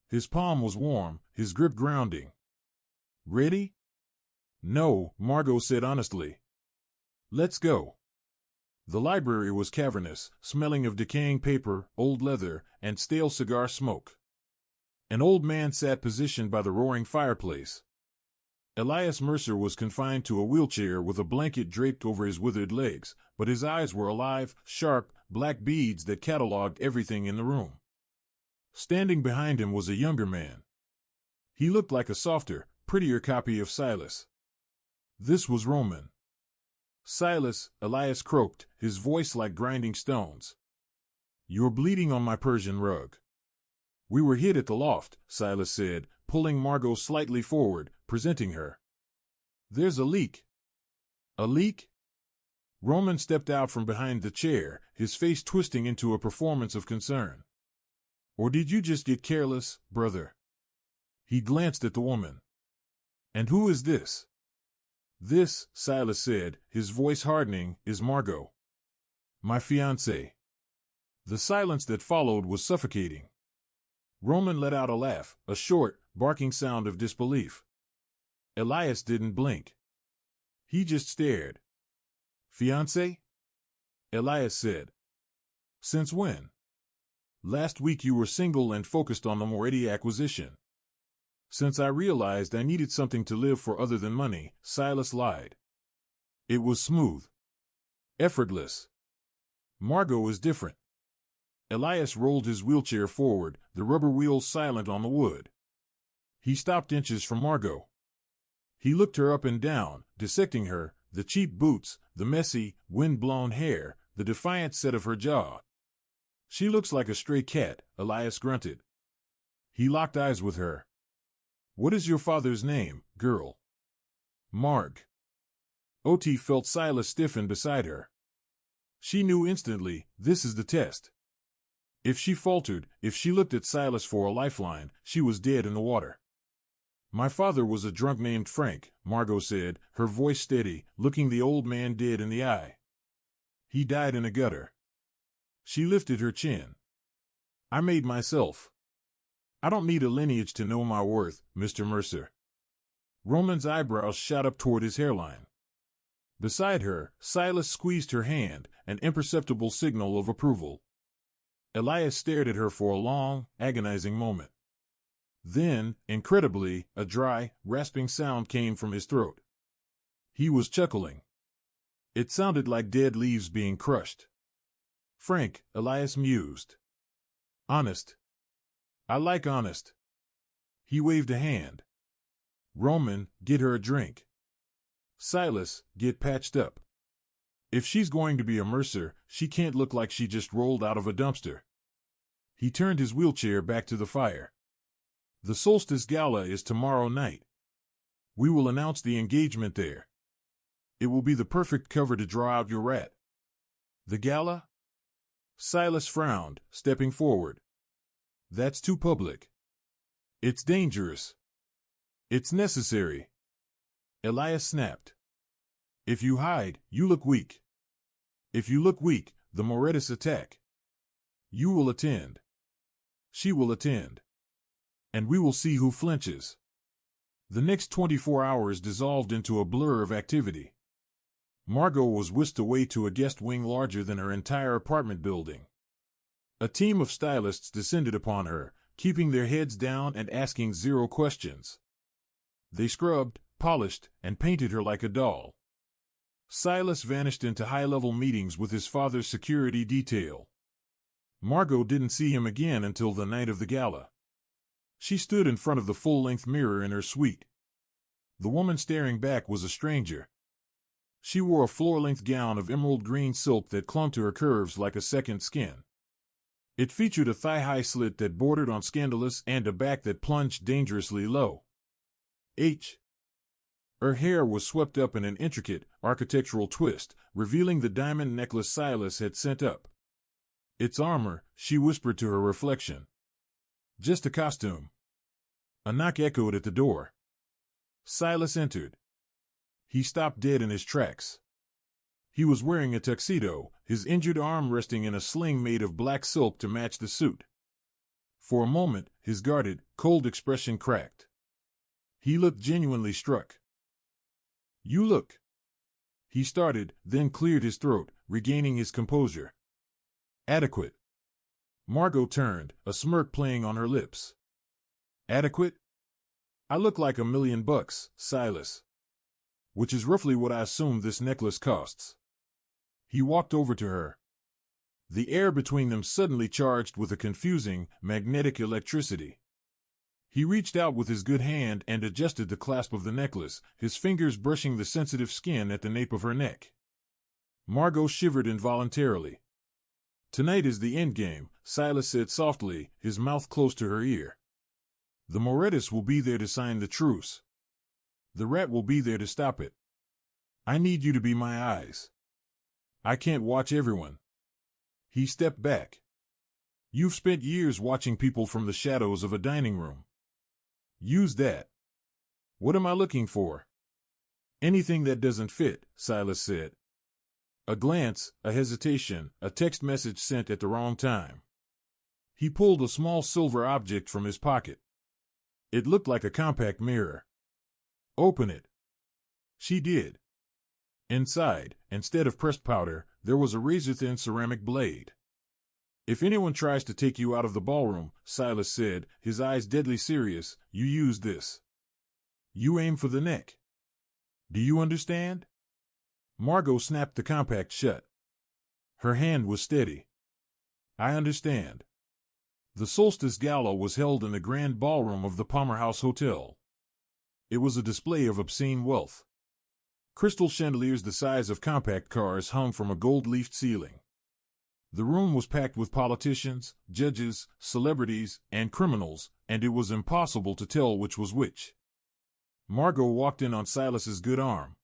His palm was warm, his grip grounding. "Ready?" "No," Margot said honestly. "Let's go." The library was cavernous, smelling of decaying paper, old leather, and stale cigar smoke. An old man sat positioned by the roaring fireplace. Elias Mercer was confined to a wheelchair with a blanket draped over his withered legs, but his eyes were alive, sharp, black beads that cataloged everything in the room. Standing behind him was a younger man. He looked like a softer, prettier copy of Silas. This was Roman. "Silas," Elias croaked, his voice like grinding stones. "You're bleeding on my Persian rug." "We were hid at the loft," Silas said, pulling Margot slightly forward, presenting her. "There's a leak." "A leak?" Roman stepped out from behind the chair, his face twisting into a performance of concern. "Or did you just get careless, brother?" He glanced at the woman. "And who is this?" "This," Silas said, his voice hardening, "is Margot. My fiancée." The silence that followed was suffocating. Roman let out a laugh, a short, barking sound of disbelief. Elias didn't blink. He just stared. "Fiancé?" Elias said. "Since when?" "Last week you were single and focused on the Moretti acquisition." "Since I realized I needed something to live for other than money," Silas lied. It was smooth. Effortless. Margot is different. Elias rolled his wheelchair forward, the rubber wheels silent on the wood. He stopped inches from Margot. He looked her up and down, dissecting her, the cheap boots, the messy, wind-blown hair, the defiant set of her jaw. "She looks like a stray cat," Elias grunted. He locked eyes with her. "What is your father's name, girl?" "Marg." Ot felt Silas stiffen beside her. She knew instantly, this is the test. If she faltered, if she looked at Silas for a lifeline, she was dead in the water. "My father was a drunk named Frank," Margot said, her voice steady, looking the old man dead in the eye. "He died in a gutter." She lifted her chin. "I made myself. I don't need a lineage to know my worth, Mr. Mercer." Roman's eyebrows shot up toward his hairline. Beside her, Silas squeezed her hand, an imperceptible signal of approval. Elias stared at her for a long, agonizing moment. Then, incredibly, a dry, rasping sound came from his throat. He was chuckling. It sounded like dead leaves being crushed. "Frank," Elias mused. "Honest. I like honest." He waved a hand. "Roman, get her a drink. Silas, get patched up. If she's going to be a Mercer, she can't look like she just rolled out of a dumpster." He turned his wheelchair back to the fire. "The Solstice Gala is tomorrow night. We will announce the engagement there. It will be the perfect cover to draw out your rat." "The gala?" Silas frowned, stepping forward. "That's too public. It's dangerous." "It's necessary." Elias snapped. "If you hide, you look weak. If you look weak, the Morettis attack. You will attend. She will attend. And we will see who flinches." The next 24 hours dissolved into a blur of activity. Margot was whisked away to a guest wing larger than her entire apartment building. A team of stylists descended upon her, keeping their heads down and asking zero questions. They scrubbed, polished, and painted her like a doll. Silas vanished into high-level meetings with his father's security detail. Margot didn't see him again until the night of the gala. She stood in front of the full-length mirror in her suite. The woman staring back was a stranger. She wore a floor-length gown of emerald green silk that clung to her curves like a second skin. It featured a thigh-high slit that bordered on scandalous and a back that plunged dangerously low. Her hair was swept up in an intricate, architectural twist, revealing the diamond necklace Silas had sent up. "It's armor," she whispered to her reflection. "Just a costume." A knock echoed at the door. Silas entered. He stopped dead in his tracks. He was wearing a tuxedo, his injured arm resting in a sling made of black silk to match the suit. For a moment, his guarded, cold expression cracked. He looked genuinely struck. "You look—" he started, then cleared his throat, regaining his composure. "Adequate." Margot turned, a smirk playing on her lips. "Adequate?" I look like $1,000,000, Silas. Which is roughly what I assume this necklace costs. He walked over to her. The air between them suddenly charged with a confusing, magnetic electricity. He reached out with his good hand and adjusted the clasp of the necklace, his fingers brushing the sensitive skin at the nape of her neck. Margot shivered involuntarily. Tonight is the endgame, Silas said softly, his mouth close to her ear. The Morettis will be there to sign the truce. The rat will be there to stop it. I need you to be my eyes. I can't watch everyone. He stepped back. You've spent years watching people from the shadows of a dining room. Use that. What am I looking for? Anything that doesn't fit, Silas said. A glance, a hesitation, a text message sent at the wrong time. He pulled a small silver object from his pocket. It looked like a compact mirror. Open it. She did. Inside, instead of pressed powder, there was a razor-thin ceramic blade. If anyone tries to take you out of the ballroom, Silas said, his eyes deadly serious, you use this. You aim for the neck. Do you understand? Margot snapped the compact shut. Her hand was steady. I understand. The Solstice Gala was held in the grand ballroom of the Palmer House Hotel. It was a display of obscene wealth. Crystal chandeliers the size of compact cars hung from a gold-leafed ceiling. The room was packed with politicians, judges, celebrities, and criminals, and it was impossible to tell which was which. Margot walked in on Silas's good arm.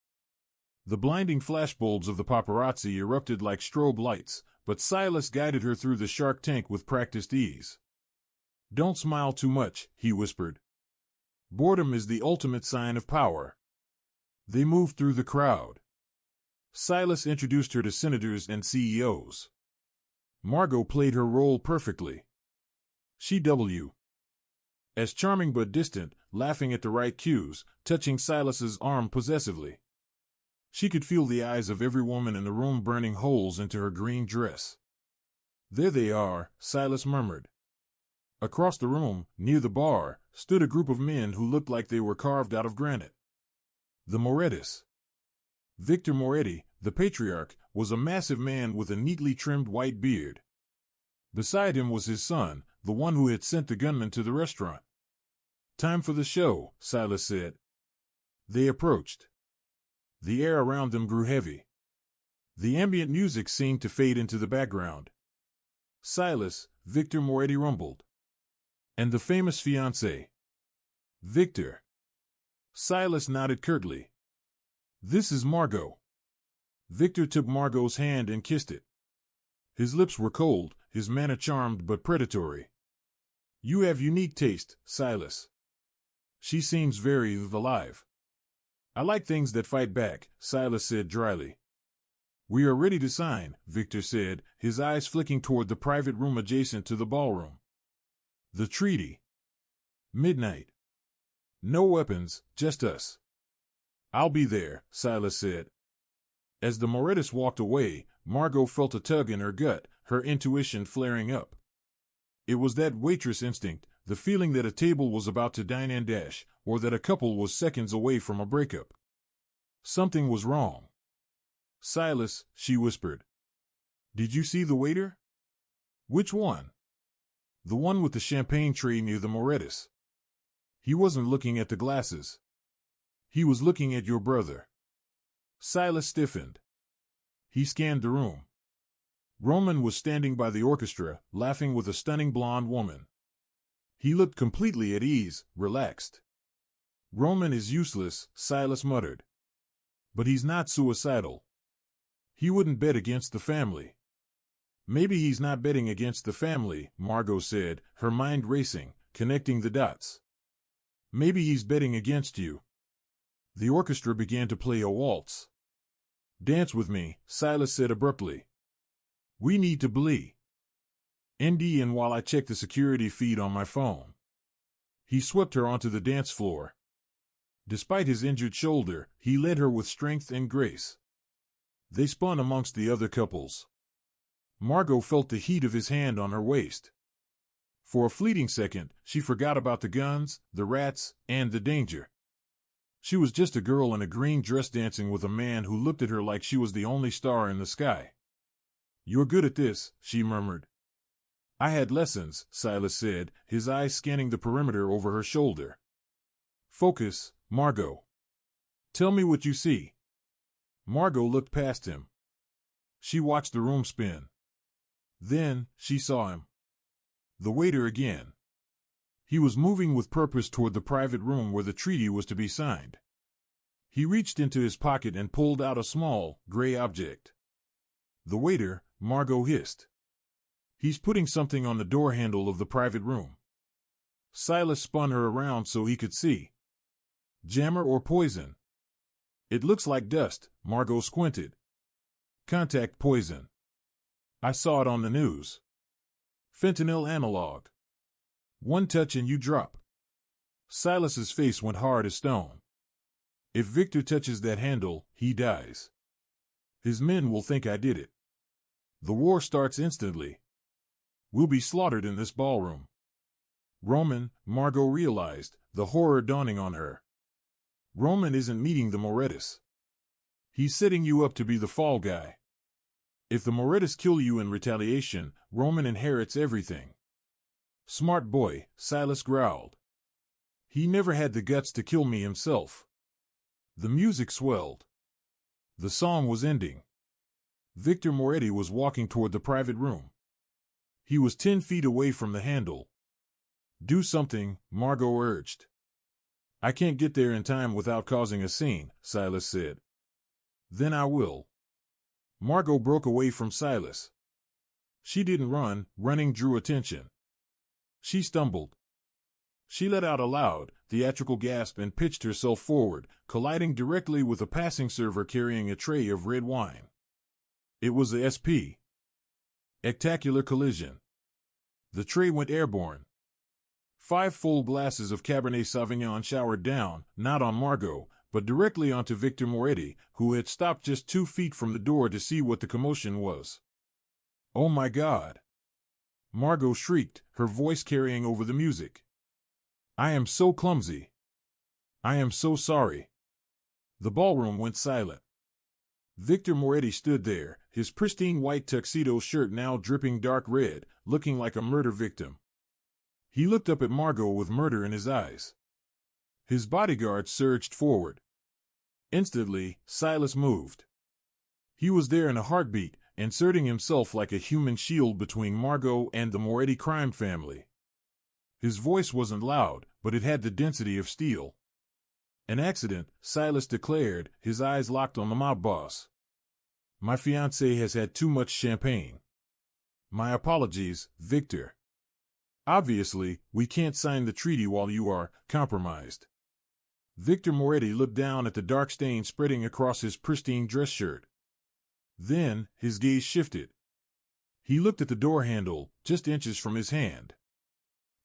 The blinding flashbulbs of the paparazzi erupted like strobe lights, but Silas guided her through the Shark Tank with practiced ease. Don't smile too much, he whispered. Boredom is the ultimate sign of power. They moved through the crowd. Silas introduced her to senators and CEOs. Margot played her role perfectly. She W. As charming but distant, laughing at the right cues, touching Silas's arm possessively. She could feel the eyes of every woman in the room burning holes into her green dress. There they are, Silas murmured. Across the room, near the bar, stood a group of men who looked like they were carved out of granite. The Morettis. Victor Moretti, the patriarch, was a massive man with a neatly trimmed white beard. Beside him was his son, the one who had sent the gunman to the restaurant. Time for the show, Silas said. They approached. The air around them grew heavy. The ambient music seemed to fade into the background. Silas, Victor Moretti rumbled. And the famous fiancé. Victor. Silas nodded curtly. This is Margot. Victor took Margot's hand and kissed it. His lips were cold, his manner charmed but predatory. You have unique taste, Silas. She seems very alive. I like things that fight back, Silas said dryly. We are ready to sign, Victor said, his eyes flicking toward the private room adjacent to the ballroom. The treaty. Midnight. No weapons, just us. I'll be there, Silas said. As the Morettis walked away, Margot felt a tug in her gut, her intuition flaring up. It was that waitress instinct, the feeling that a table was about to dine and dash, or that a couple was seconds away from a breakup. Something was wrong. Silas, she whispered. Did you see the waiter? Which one? The one with the champagne tray near the Morettis. He wasn't looking at the glasses. He was looking at your brother. Silas stiffened. He scanned the room. Roman was standing by the orchestra, laughing with a stunning blonde woman. He looked completely at ease, relaxed. Roman is useless, Silas muttered. But he's not suicidal. He wouldn't bet against the family. Maybe he's not betting against the family, Margot said, her mind racing, connecting the dots. Maybe he's betting against you. The orchestra began to play a waltz. Dance with me, Silas said abruptly. We need to blee. ND and while I check the security feed on my phone. He swept her onto the dance floor. Despite his injured shoulder, he led her with strength and grace. They spun amongst the other couples. Margot felt the heat of his hand on her waist. For a fleeting second, she forgot about the guns, the rats, and the danger. She was just a girl in a green dress dancing with a man who looked at her like she was the only star in the sky. "You're good at this," she murmured. "I had lessons," Silas said, his eyes scanning the perimeter over her shoulder. "Focus, Margot. Tell me what you see." Margot looked past him. She watched the room spin. Then, she saw him. The waiter again. He was moving with purpose toward the private room where the treaty was to be signed. He reached into his pocket and pulled out a small, gray object. "The waiter," Margot hissed. "He's putting something on the door handle of the private room." Silas spun her around so he could see. "Jammer or poison?" "It looks like dust," Margot squinted. "Contact poison. I saw it on the news. Fentanyl analog. One touch and you drop." Silas's face went hard as stone. "If Victor touches that handle, he dies. His men will think I did it. The war starts instantly. We'll be slaughtered in this ballroom." "Roman," Margot realized, the horror dawning on her. "Roman isn't meeting the Morettis. He's setting you up to be the fall guy. If the Morettis kill you in retaliation, Roman inherits everything." "Smart boy," Silas growled. "He never had the guts to kill me himself." The music swelled. The song was ending. Victor Moretti was walking toward the private room. He was 10 feet away from the handle. "Do something," Margot urged. "I can't get there in time without causing a scene," Silas said. "Then I will." Margot broke away from Silas. She didn't run, running drew attention. She stumbled. She let out a loud, theatrical gasp and pitched herself forward, colliding directly with a passing server carrying a tray of red wine. It was the SP. Spectacular collision. The tray went airborne. 5 full glasses of Cabernet Sauvignon showered down, not on Margot, but directly onto Victor Moretti, who had stopped just 2 feet from the door to see what the commotion was. "Oh my God!" Margot shrieked, her voice carrying over the music. "I am so clumsy. I am so sorry." The ballroom went silent. Victor Moretti stood there, his pristine white tuxedo shirt now dripping dark red, looking like a murder victim. He looked up at Margot with murder in his eyes. His bodyguard surged forward. Instantly, Silas moved. He was there in a heartbeat, inserting himself like a human shield between Margot and the Moretti crime family. His voice wasn't loud, but it had the density of steel. "An accident," Silas declared, his eyes locked on the mob boss. "My fiancée has had too much champagne. My apologies, Victor. Obviously, we can't sign the treaty while you are compromised." Victor Moretti looked down at the dark stain spreading across his pristine dress shirt. Then, his gaze shifted. He looked at the door handle, just inches from his hand.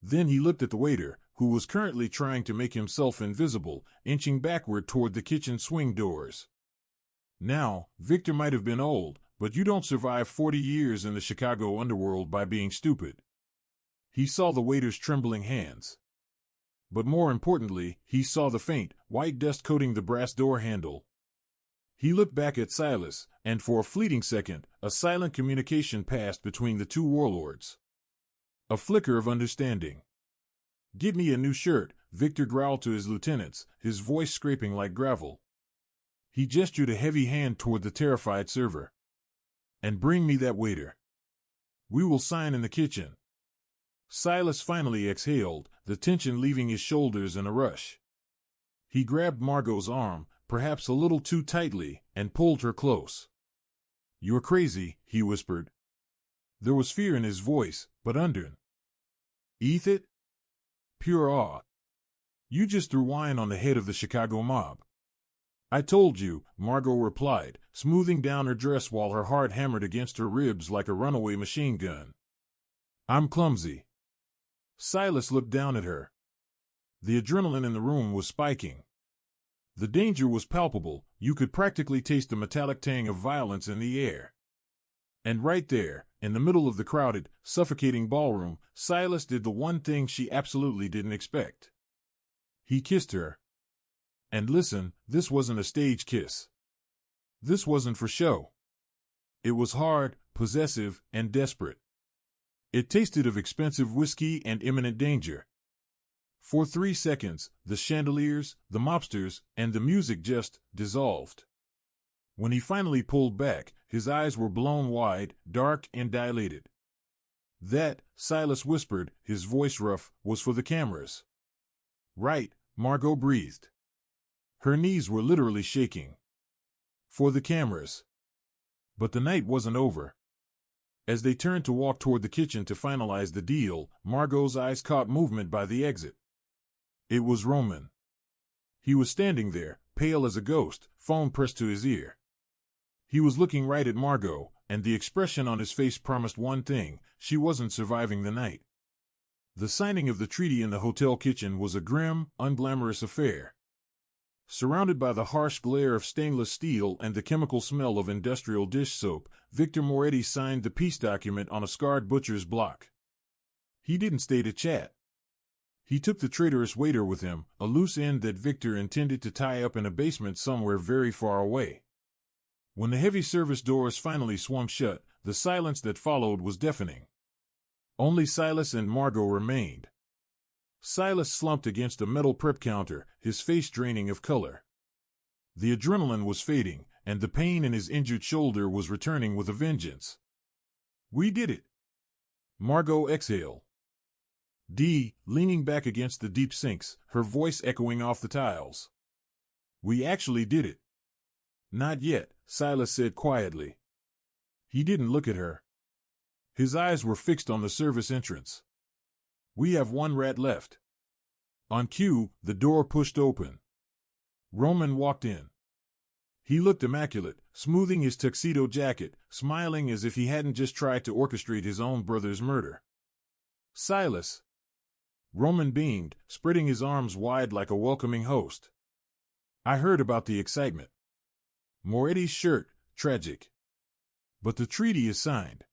Then he looked at the waiter, who was currently trying to make himself invisible, inching backward toward the kitchen swing doors. Now, Victor might have been old, but you don't survive 40 years in the Chicago underworld by being stupid. He saw the waiter's trembling hands. But more importantly, he saw the faint, white dust coating the brass door handle. He looked back at Silas, and for a fleeting second, a silent communication passed between the two warlords. A flicker of understanding. "Get me a new shirt," Victor growled to his lieutenants, his voice scraping like gravel. He gestured a heavy hand toward the terrified server. "And bring me that waiter. We will sign in the kitchen." Silas finally exhaled, the tension leaving his shoulders in a rush. He grabbed Margot's arm, perhaps a little too tightly, and pulled her close. "You're crazy," he whispered. There was fear in his voice, but under it, pure awe. "You just threw wine on the head of the Chicago mob." "I told you," Margot replied, smoothing down her dress while her heart hammered against her ribs like a runaway machine gun. "I'm clumsy." Silas looked down at her. The adrenaline in the room was spiking. The danger was palpable, you could practically taste the metallic tang of violence in the air. And right there, in the middle of the crowded, suffocating ballroom, Silas did the one thing she absolutely didn't expect. He kissed her. And listen, this wasn't a stage kiss. This wasn't for show. It was hard, possessive, and desperate. It tasted of expensive whiskey and imminent danger. For 3 seconds, the chandeliers, the mobsters, and the music just dissolved. When he finally pulled back, his eyes were blown wide, dark, and dilated. That, Silas whispered, his voice rough, was for the cameras. Right, Margot breathed. Her knees were literally shaking. For the cameras. But the night wasn't over. As they turned to walk toward the kitchen to finalize the deal, Margot's eyes caught movement by the exit. It was Roman. He was standing there, pale as a ghost, phone pressed to his ear. He was looking right at Margot, and the expression on his face promised one thing: she wasn't surviving the night. The signing of the treaty in the hotel kitchen was a grim, unglamorous affair. Surrounded by the harsh glare of stainless steel and the chemical smell of industrial dish soap, Victor Moretti signed the peace document on a scarred butcher's block. He didn't stay to chat. He took the traitorous waiter with him, a loose end that Victor intended to tie up in a basement somewhere very far away. When the heavy service doors finally swung shut, the silence that followed was deafening. Only Silas and Margot remained. Silas slumped against a metal prep counter, his face draining of color. The adrenaline was fading, and the pain in his injured shoulder was returning with a vengeance. "We did it." Margot exhaled. Dee, leaning back against the deep sinks, her voice echoing off the tiles. "We actually did it." "Not yet," Silas said quietly. He didn't look at her. His eyes were fixed on the service entrance. "We have one rat left." On cue, the door pushed open. Roman walked in. He looked immaculate, smoothing his tuxedo jacket, smiling as if he hadn't just tried to orchestrate his own brother's murder. "Silas." Roman beamed, spreading his arms wide like a welcoming host. "I heard about the excitement. Moretti's shirt, tragic. But the treaty is signed.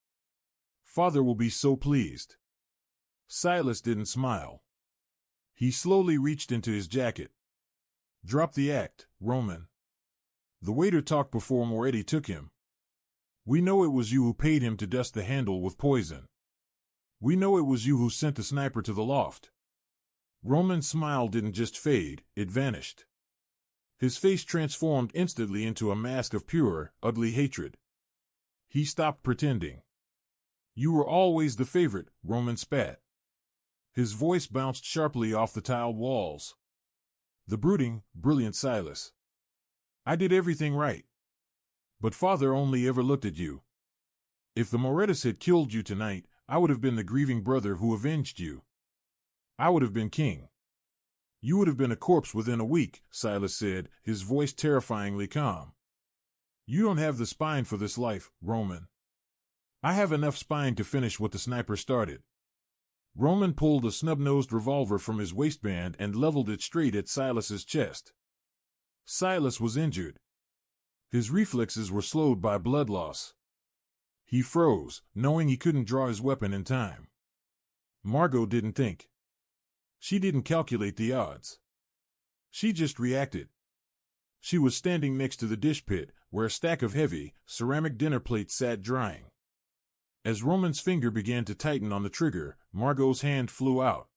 Father will be so pleased." Silas didn't smile. He slowly reached into his jacket. "Drop the act, Roman." The waiter talked before Moretti took him. "We know it was you who paid him to dust the handle with poison. We know it was you who sent the sniper to the loft." Roman's smile didn't just fade, it vanished. His face transformed instantly into a mask of pure, ugly hatred. He stopped pretending. "You were always the favorite," Roman spat. His voice bounced sharply off the tiled walls. "The brooding, brilliant Silas. I did everything right. But Father only ever looked at you. If the Morettis had killed you tonight, I would have been the grieving brother who avenged you. I would have been king. You would have been a corpse within a week," Silas said, his voice terrifyingly calm. "You don't have the spine for this life, Roman. I have enough spine to finish what the sniper started." Roman pulled a snub-nosed revolver from his waistband and leveled it straight at Silas's chest. Silas was injured. His reflexes were slowed by blood loss. He froze, knowing he couldn't draw his weapon in time. Margot didn't think. She didn't calculate the odds. She just reacted. She was standing next to the dish pit, where a stack of heavy, ceramic dinner plates sat drying. As Roman's finger began to tighten on the trigger, Margot's hand flew out.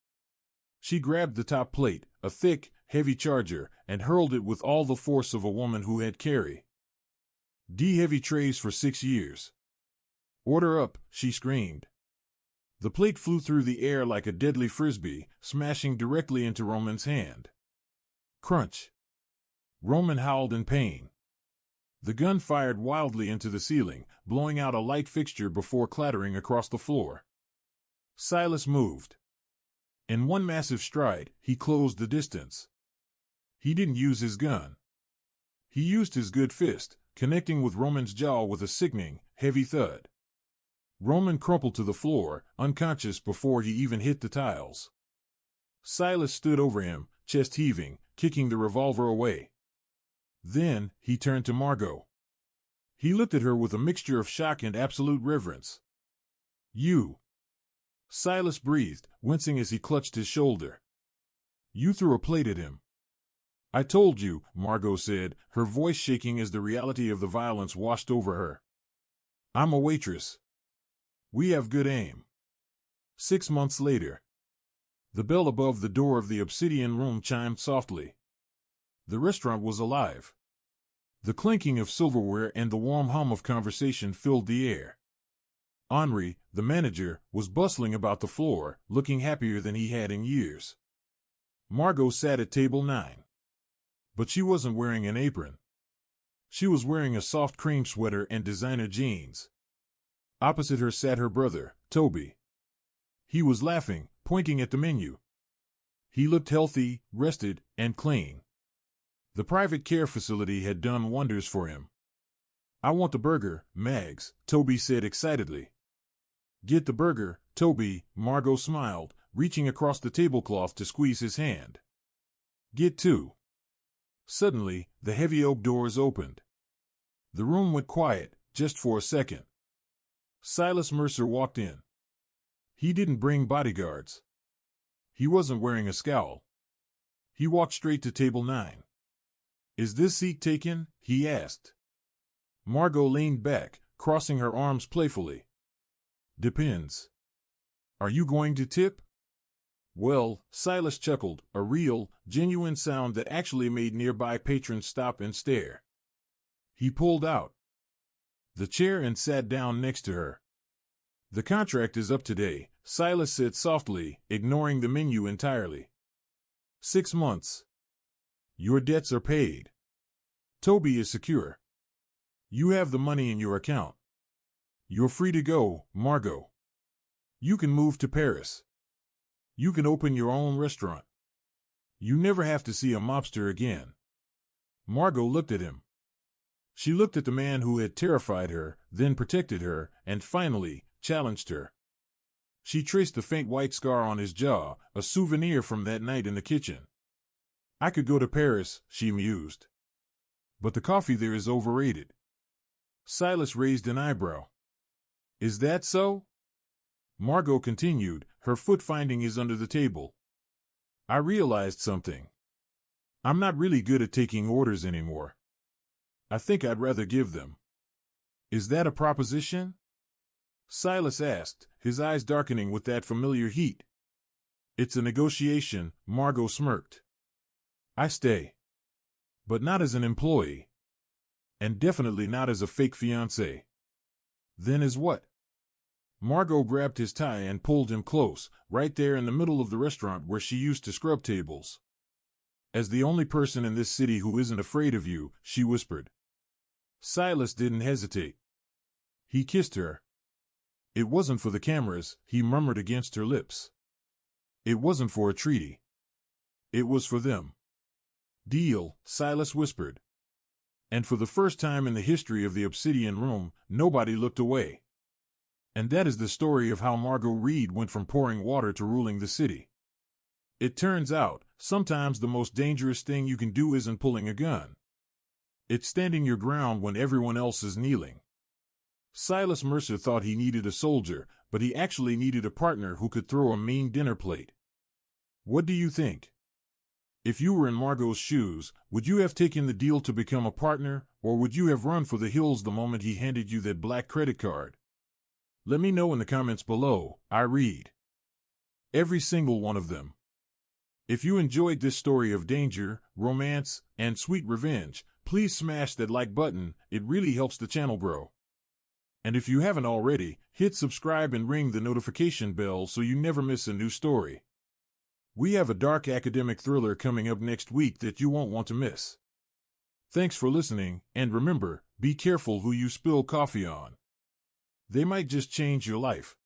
She grabbed the top plate, a thick, heavy charger, and hurled it with all the force of a woman who had carry. "D heavy trays for 6 years. Order up," she screamed. The plate flew through the air like a deadly frisbee, smashing directly into Roman's hand. Crunch. Roman howled in pain. The gun fired wildly into the ceiling, blowing out a light fixture before clattering across the floor. Silas moved. In one massive stride, he closed the distance. He didn't use his gun. He used his good fist, connecting with Roman's jaw with a sickening, heavy thud. Roman crumpled to the floor, unconscious before he even hit the tiles. Silas stood over him, chest heaving, kicking the revolver away. Then, he turned to Margot. He looked at her with a mixture of shock and absolute reverence. You. Silas breathed, wincing as he clutched his shoulder. You threw a plate at him. I told you, Margot said, her voice shaking as the reality of the violence washed over her. I'm a waitress. We have good aim. 6 months later. The bell above the door of the obsidian room chimed softly. The restaurant was alive. The clinking of silverware and the warm hum of conversation filled the air. Henri, the manager, was bustling about the floor, looking happier than he had in years. Margot sat at table 9. But she wasn't wearing an apron. She was wearing a soft cream sweater and designer jeans. Opposite her sat her brother, Toby. He was laughing, pointing at the menu. He looked healthy, rested, and clean. The private care facility had done wonders for him. I want the burger, Mags, Toby said excitedly. Get the burger, Toby, Margot smiled, reaching across the tablecloth to squeeze his hand. Get 2. Suddenly, the heavy oak doors opened. The room went quiet, just for a second. Silas Mercer walked in. He didn't bring bodyguards. He wasn't wearing a scowl. He walked straight to table 9. Is this seat taken? He asked. Margot leaned back, crossing her arms playfully. Depends. Are you going to tip? Well, Silas chuckled, a real, genuine sound that actually made nearby patrons stop and stare. He pulled out the chair and sat down next to her. The contract is up today, Silas said softly, ignoring the menu entirely. 6 months. Your debts are paid. Toby is secure. You have the money in your account. You're free to go, Margot. You can move to Paris. You can open your own restaurant. You never have to see a mobster again. Margot looked at him. She looked at the man who had terrified her, then protected her, and finally, challenged her. She traced the faint white scar on his jaw, a souvenir from that night in the kitchen. I could go to Paris, she mused. But the coffee there is overrated. Silas raised an eyebrow. Is that so? Margot continued, her foot finding his under the table. I realized something. I'm not really good at taking orders anymore. I think I'd rather give them. Is that a proposition? Silas asked, his eyes darkening with that familiar heat. It's a negotiation, Margot smirked. I stay. But not as an employee. And definitely not as a fake fiancé. Then as what? Margot grabbed his tie and pulled him close, right there in the middle of the restaurant where she used to scrub tables. As the only person in this city who isn't afraid of you, she whispered. Silas didn't hesitate. He kissed her. It wasn't for the cameras, he murmured against her lips. It wasn't for a treaty. It was for them. Deal, Silas whispered. And for the first time in the history of the Obsidian Room, nobody looked away. And that is the story of how Margot Reed went from pouring water to ruling the city. It turns out, sometimes the most dangerous thing you can do isn't pulling a gun. It's standing your ground when everyone else is kneeling. Silas Mercer thought he needed a soldier, but he actually needed a partner who could throw a mean dinner plate. What do you think? If you were in Margot's shoes, would you have taken the deal to become a partner, or would you have run for the hills the moment he handed you that black credit card? Let me know in the comments below. I read every single one of them. If you enjoyed this story of danger, romance, and sweet revenge, please smash that like button, it really helps the channel grow. And if you haven't already, hit subscribe and ring the notification bell so you never miss a new story. We have a dark academic thriller coming up next week that you won't want to miss. Thanks for listening, and remember, be careful who you spill coffee on. They might just change your life.